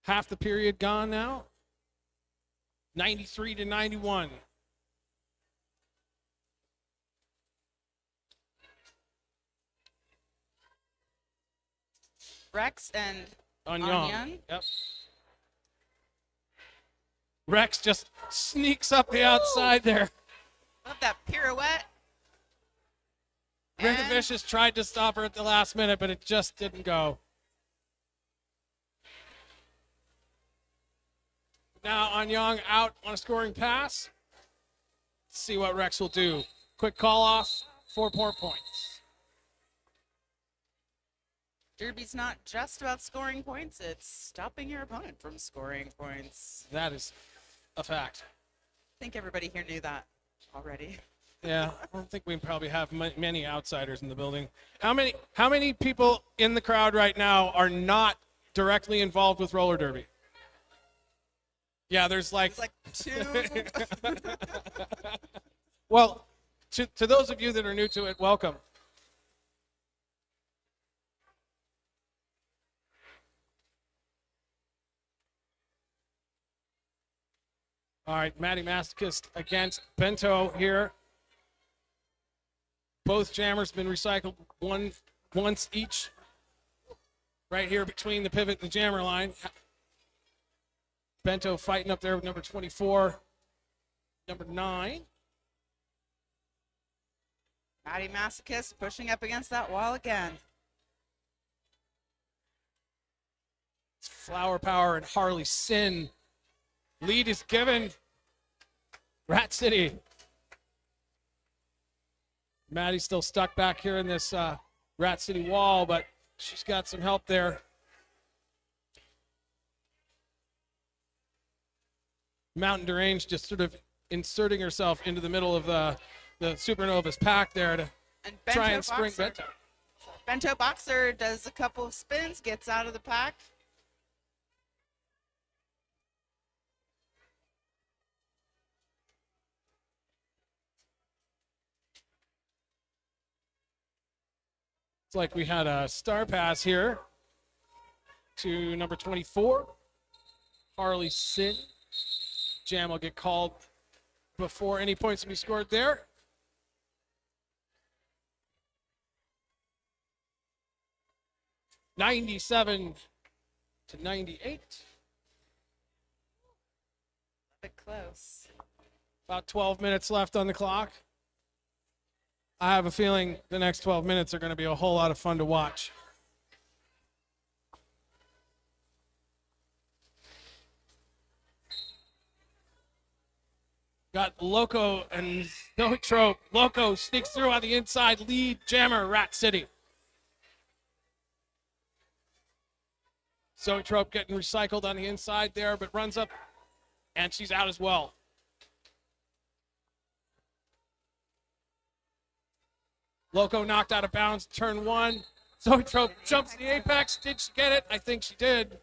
Half the period gone now. 93-91. Rex and Onyang. Yep. Rex just sneaks up the outside there. Love that pirouette. Brenda Vicious tried to stop her at the last minute, but it just didn't go. Now Onyang out on a scoring pass. Let's see what Rex will do. Quick call off, 4 more points. Derby's not just about scoring points, it's stopping your opponent from scoring points. That is a fact. I think everybody here knew that already. Yeah, I don't think we probably have many outsiders in the building. How many people in the crowd right now are not directly involved with roller derby? Yeah, there's like 2. Well, to those of you that are new to it, welcome. All right, Maddie Masochist against Bento here. Both jammers been recycled once each. Right here between the pivot and the jammer line. Bento fighting up there with number 24, number 9. Maddie Masochist pushing up against that wall again. It's Flower Power and Harley Sin. Lead is given. Rat City. Maddie's still stuck back here in this Rat City wall, but she's got some help there. Mountain Derange just sort of inserting herself into the middle of the Supernovas pack there to try and spring Bento. Bento Boxer does a couple of spins, gets out of the pack. It's like we had a star pass here to number 24, Harley Sin. Jam will get called before any points can be scored there. $97 to 98. A bit close. About 12 minutes left on the clock. I have a feeling the next 12 minutes are going to be a whole lot of fun to watch. Got Loco and Zoetrope. Loco sneaks through on the inside, lead jammer, Rat City. Zoetrope getting recycled on the inside there, but runs up, and she's out as well. Loco knocked out of bounds, turn 1. Zoetrope jumps the apex. Did she get it? I think she did.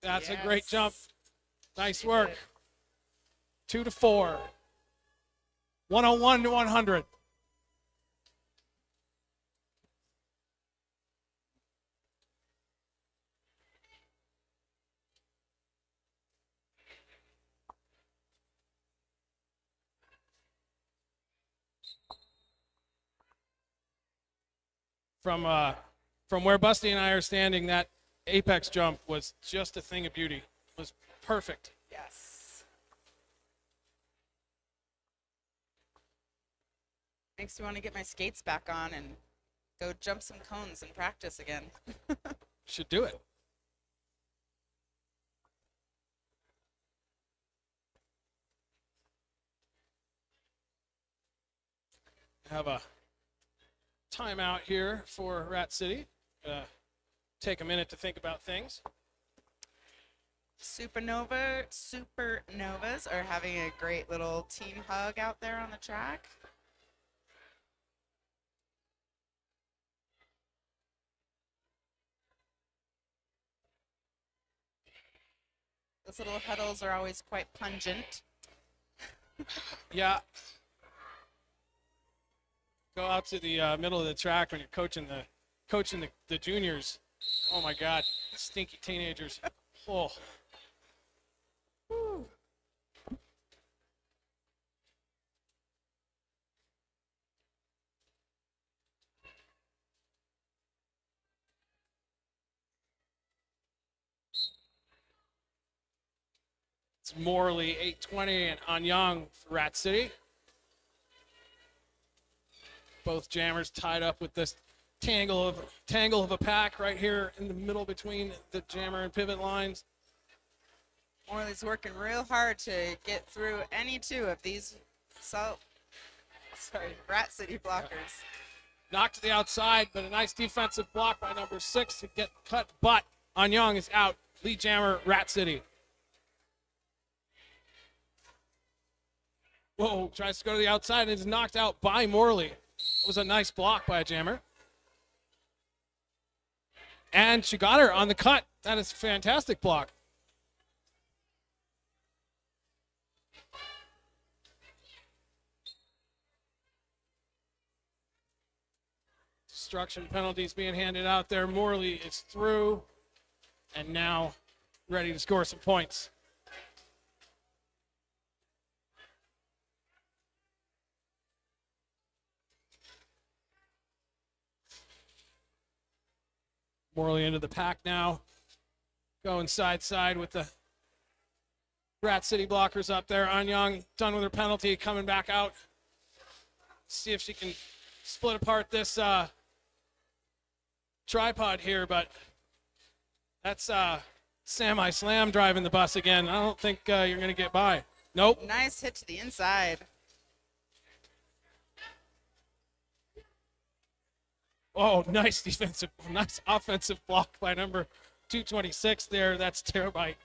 That's a great jump. Nice work. 2 to 4. 101 to 100. From where Busty and I are standing, that apex jump was just a thing of beauty. It was perfect. Yes. Makes me want to get my skates back on and go jump some cones and practice again. Should do it. Have a timeout here for Rat City. Take a minute to think about things. Supernovas are having a great little team hug out there on the track. Those little huddles are always quite pungent. Yeah. Go out to the middle of the track when you're coaching the juniors. Oh my God, stinky teenagers. Oh. Whew. It's Morley 820 and Anyang for Rat City. Both jammers tied up with this tangle of a pack right here in the middle between the jammer and pivot lines. Morley's working real hard to get through any two of these Rat City blockers. Knocked to the outside, but a nice defensive block by number 6 to get cut, but Anyang is out. Lead jammer, Rat City. Whoa, tries to go to the outside and is knocked out by Morley. It was a nice block by a jammer. And she got her on the cut. That is a fantastic block. Destruction penalties being handed out there. Morley is through and now ready to score some points. Morley into the pack now. Going side with the Rat City blockers up there. Anyang done with her penalty, coming back out. See if she can split apart this tripod here, but that's Sami Slam driving the bus again. I don't think you're going to get by. Nope. Nice hit to the inside. Oh, nice offensive block by number 226 there. That's Terabyte.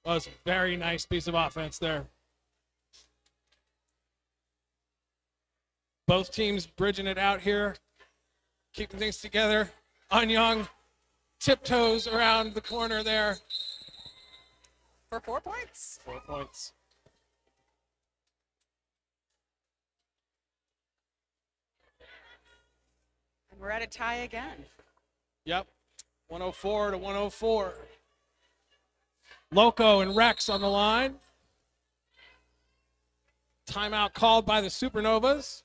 That was a very nice piece of offense there. Both teams bridging it out here, keeping things together. Anyang tiptoes around the corner there. For 4 points. 4 points. And we're at a tie again. Yep, 104 to 104. Loco and Rex on the line. Timeout called by the Supernovas.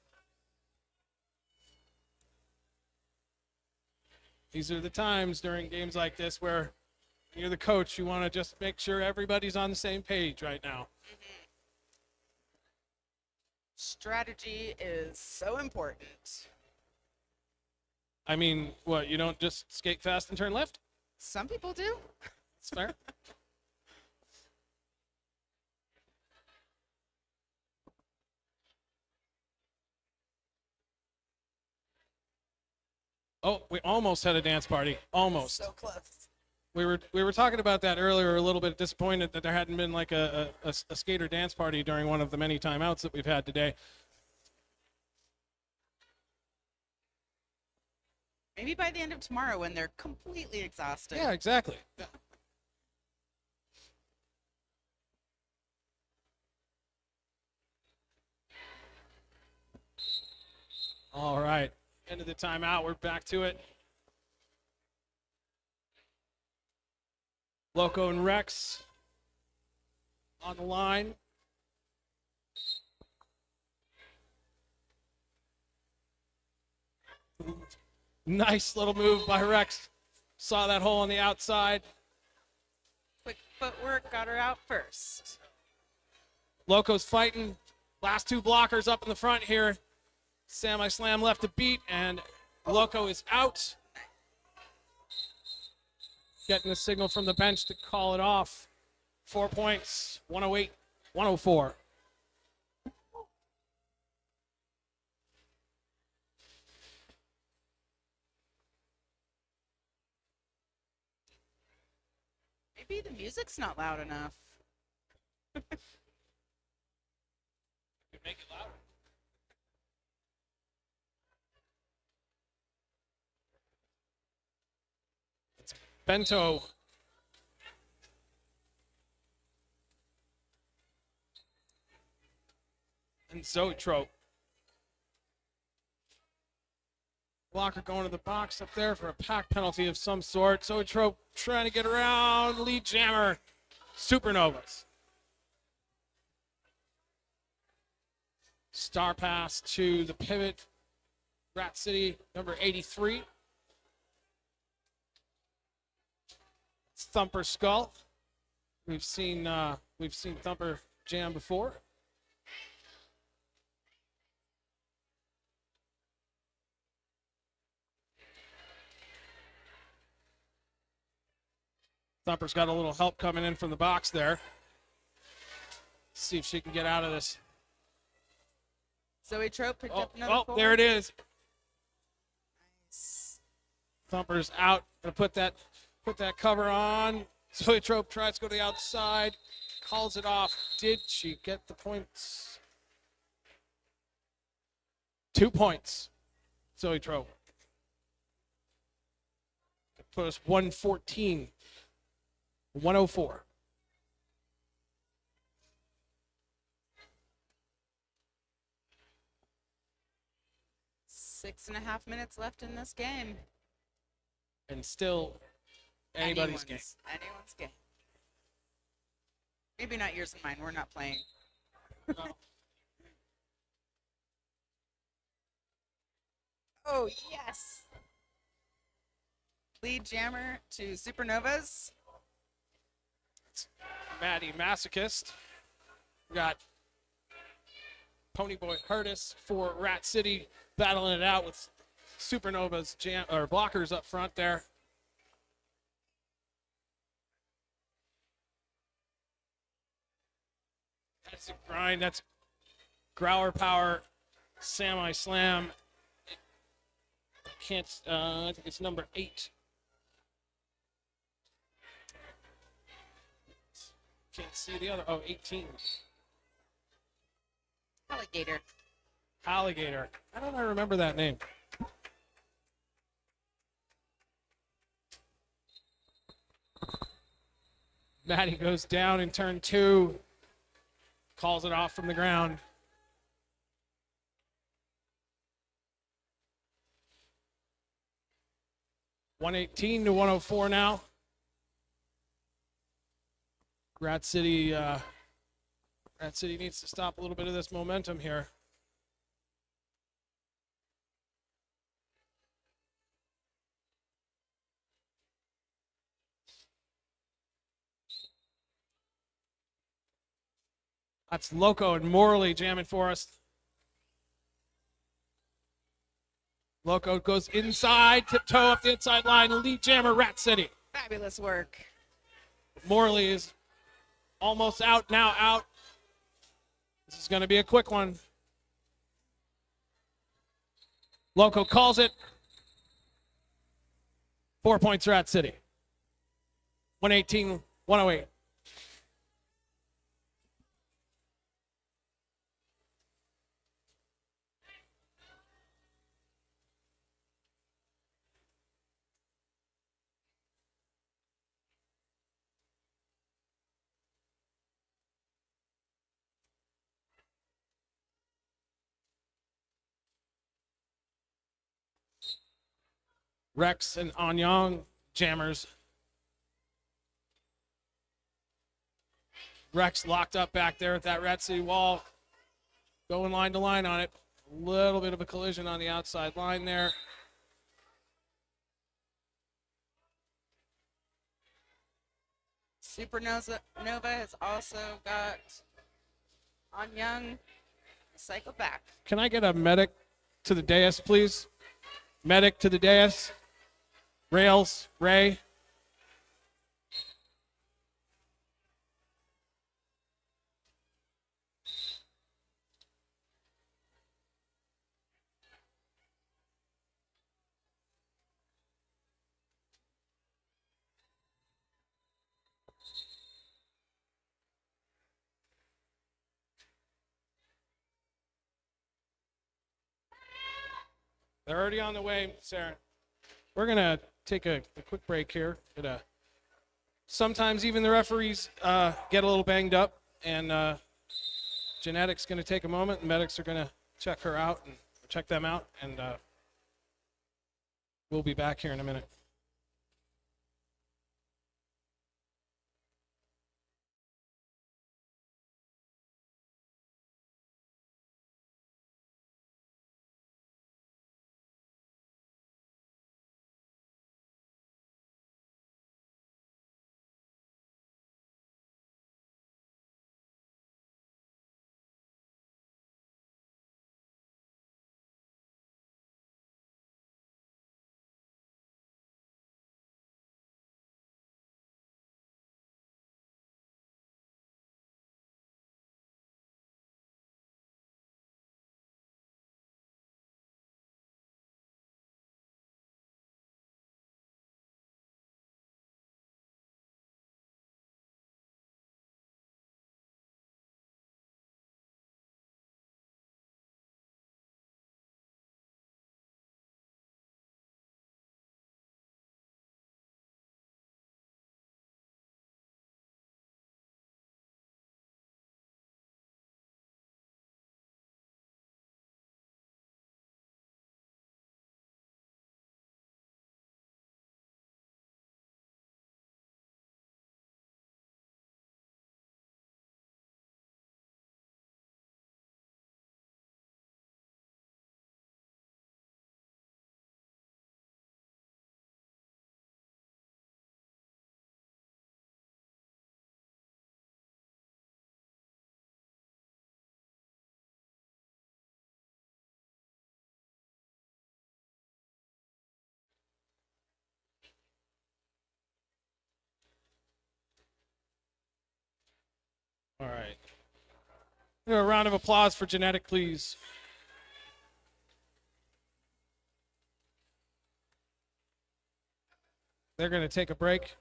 These are the times during games like this where you're the coach, you want to just make sure everybody's on the same page right now. Strategy is so important. I mean, what, you don't just skate fast and turn left? Some people do. That's fair. Oh, we almost had a dance party. Almost. So close. We were talking about that earlier. A little bit disappointed that there hadn't been like a skater dance party during one of the many timeouts that we've had today. Maybe by the end of tomorrow when they're completely exhausted. Yeah, exactly. Yeah. All right. End of the timeout. We're back to it. Loco and Rex on the line. Nice little move by Rex. Saw that hole on the outside. Quick footwork got her out first. Loco's fighting. Last two blockers up in the front here. Sami Slam left a beat, and Loco is out. Getting a signal from the bench to call it off. 4 points, 108, 104. Maybe the music's not loud enough. Make it louder. It's Bento. And Zoetrope. Blocker going to the box up there for a pack penalty of some sort. Zoetrope trying to get around. Lead jammer. Supernovas. Star pass to the pivot. Rat City, number 83. It's Thumper Skull. We've seen Thumper jam before. Thumper's got a little help coming in from the box there. See if she can get out of this. Zoetrope picked up another four. There it is. Nice. Thumper's out. Gonna put that cover on. Zoetrope tries to go to the outside. Calls it off. Did she get the points? 2 points. Zoetrope. Put us 114. 104. Six and a half minutes left in this game. And still anybody's game. Anyone's game. Maybe not yours and mine. We're not playing. No. Oh, yes. Lead jammer to Supernovas. Maddie Masochist. We got Ponyboy Curtis for Rat City battling it out with Supernovas blockers up front there. That's a grind. That's Growler Power Semi Slam. I think it's number 8. Can't see the other. Oh, 18. Alligator. Alligator. How don't I remember that name? Maddie goes down in turn 2. Calls it off from the ground. $118 to $104 now. Rat City needs to stop a little bit of this momentum here. That's Loco and Morley jamming for us. Loco goes inside, tiptoe up the inside line, lead jammer Rat City. Fabulous work. Morley is almost out, now out. This is going to be a quick one. Loco calls it. 4 points Rat City. 118, 108. Rex and Anyang jammers. Rex locked up back there at that Rat City wall. Going line to line on it. A little bit of a collision on the outside line there. Supernova has also got Anyang cycle back. Can I get a medic to the dais, please? Medic to the dais. Rails, Ray. They're already on the way, Sarah. We're going to take a quick break here. Sometimes even the referees get a little banged up, and Genetic's going to take a moment. The medics are going to check them out, and we'll be back here in a minute. All right. A round of applause for Genetic, please. They're going to take a break.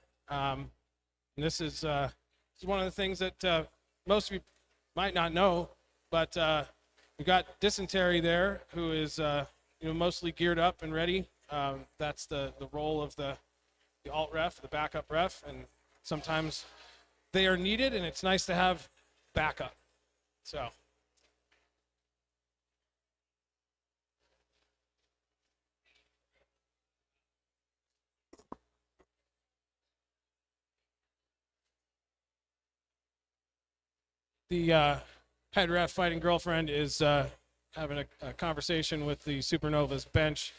This is one of the things that most of you might not know, but we got Dysentery there, who is mostly geared up and ready. That's the role of the alt ref, the backup ref, and sometimes they are needed, and it's nice to have backup. So. The head ref fighting girlfriend is having a conversation with the Supernovas bench.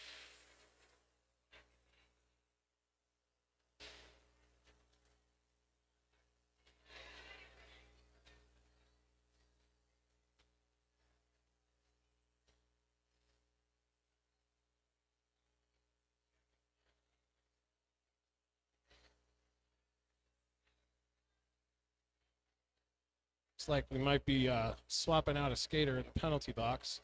Looks like we might be swapping out a skater in the penalty box.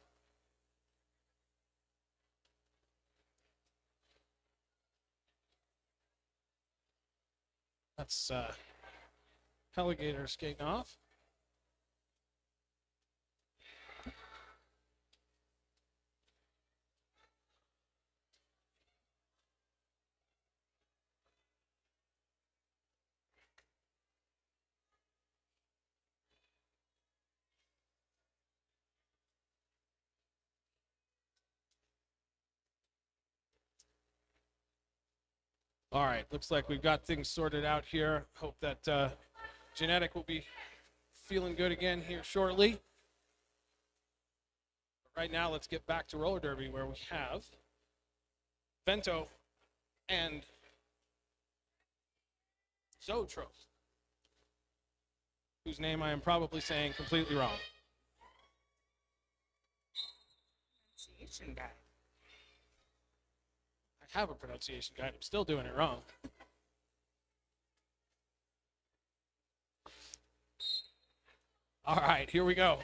That's Alligator skating off. All right, looks like we've got things sorted out here. Hope that Genetic will be feeling good again here shortly. Right now, let's get back to roller derby where we have Vento and Zoetrope, whose name I am probably saying completely wrong. Pronunciation guide. I have a pronunciation guide. I'm still doing it wrong. All right, here we go.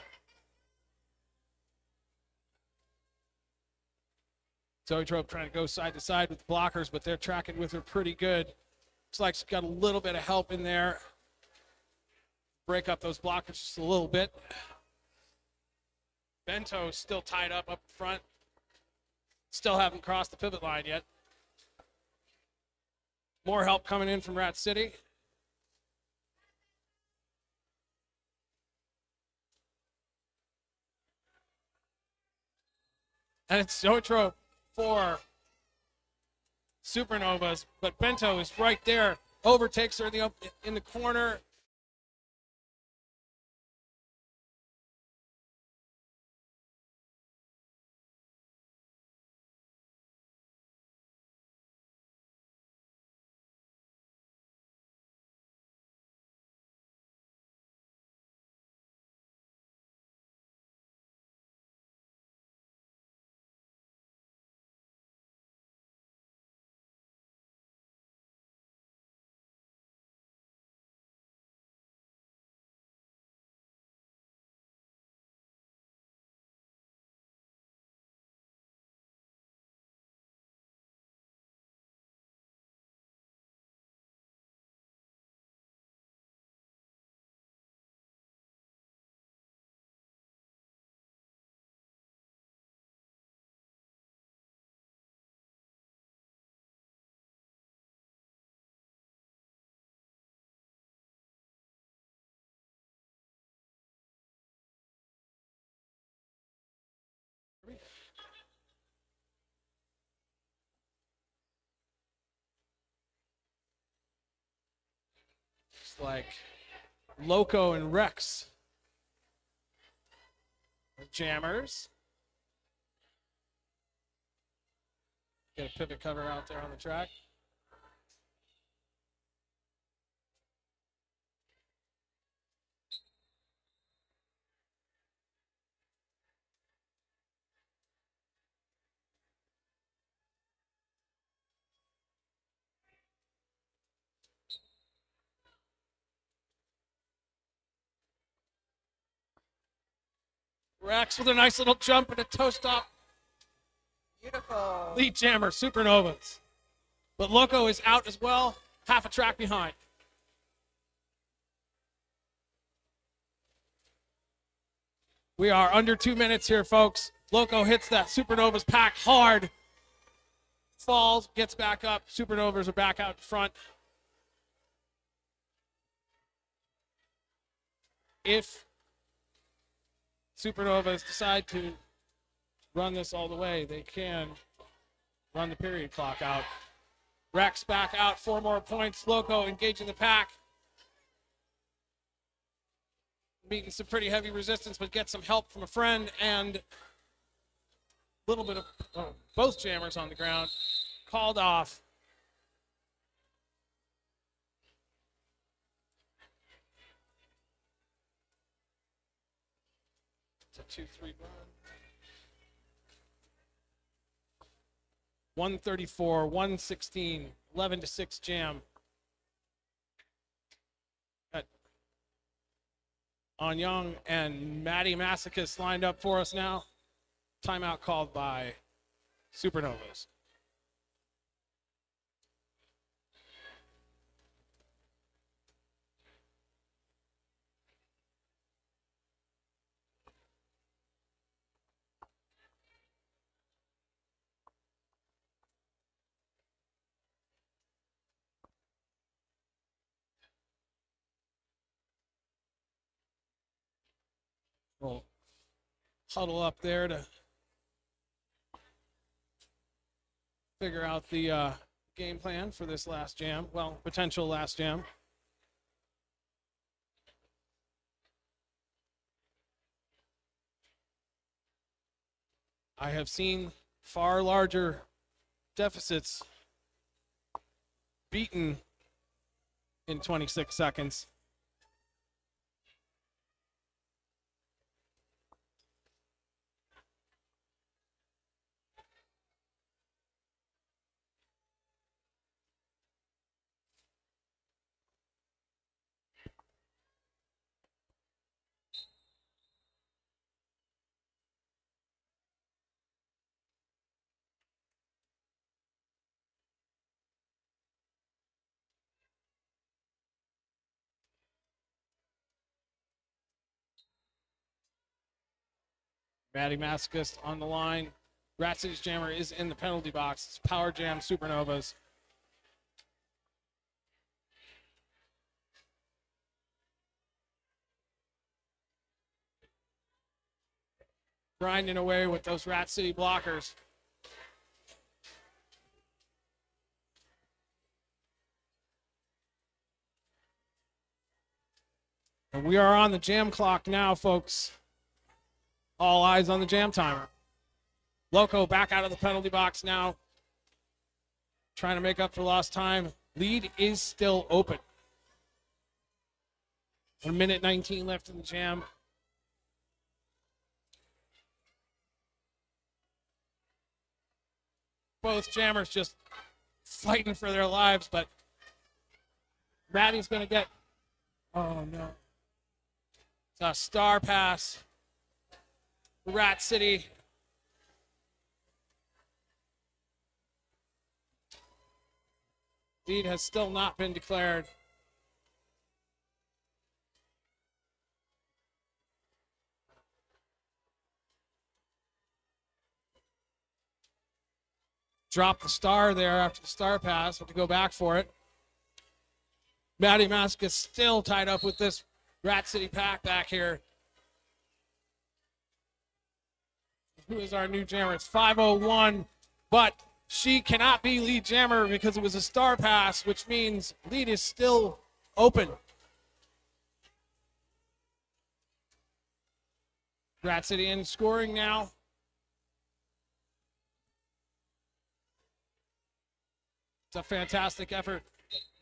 Zoetrope trying to go side to side with the blockers, but they're tracking with her pretty good. Looks like she's got a little bit of help in there. Break up those blockers just a little bit. Bento's still tied up front. Still haven't crossed the pivot line yet. More help coming in from Rat City. And it's Zoetrope for Supernovas, but Bento is right there, overtakes her in the corner. It's like Loco and Rex are jammers. Get a pivot cover out there on the track. Rex with a nice little jump and a toe stop. Beautiful. Lead jammer, Supernovas. But Loco is out as well, half a track behind. We are under 2 minutes here, folks. Loco hits that Supernovas pack hard. Falls, gets back up. Supernovas are back out in front. If Supernovas decide to run this all the way, they can run the period clock out. Rex back out, 4 more points. Loco engaging the pack. Meeting some pretty heavy resistance, but get some help from a friend and a little bit of both jammers on the ground. Called off. It's a 2-3 run. 134, 116, 11-6 jam. On Young and Maddie Masochist lined up for us now. Timeout called by Supernovas. We'll huddle up there to figure out the game plan for this last jam. Well, potential last jam. I have seen far larger deficits beaten in 26 seconds. Maddie Masochist on the line. Rat City's jammer is in the penalty box. It's Power Jam Supernovas. Grinding away with those Rat City blockers. And we are on the jam clock now, folks. All eyes on the jam timer. Loco back out of the penalty box now. Trying to make up for lost time. Lead is still open. 1 minute 19 left in the jam. Both jammers just fighting for their lives, but Maddie's going to get, oh no. It's a star pass. Rat City. Lead has still not been declared. Dropped the star there after the star pass. Had to go back for it. Maddie Masochist still tied up with this Rat City pack back here. Who is our new jammer? It's 5:01, but she cannot be lead jammer because it was a star pass, which means lead is still open. Rat City in scoring now. It's a fantastic effort.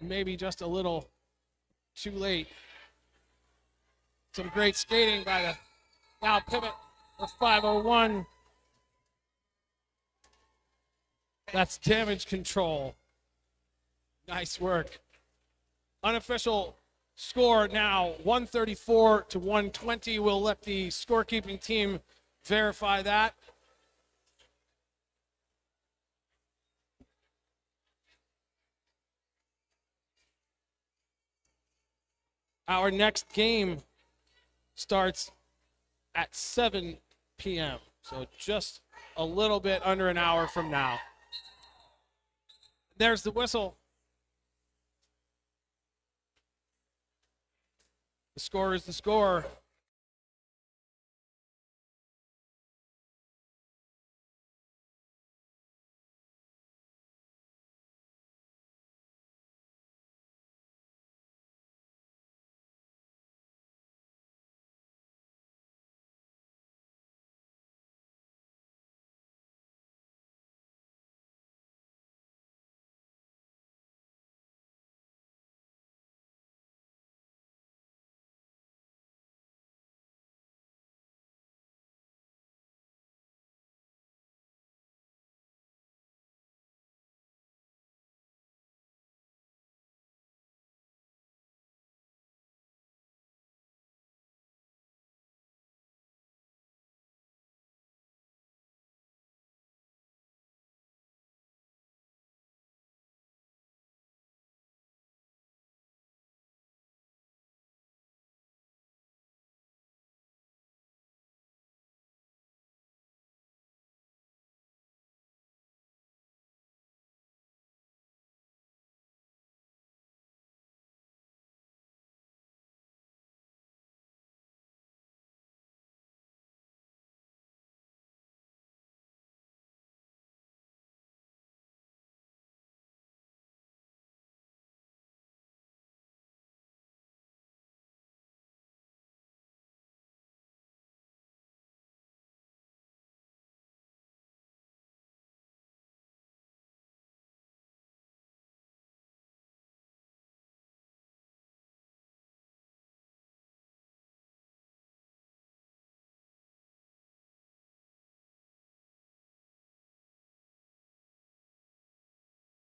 Maybe just a little too late. Some great skating by the now pivot of 5:01. That's damage control. Nice work. Unofficial score now 134 to 120. We'll let the scorekeeping team verify that. Our next game starts at 7 p.m., so just a little bit under an hour from now. There's the whistle. The score is the score.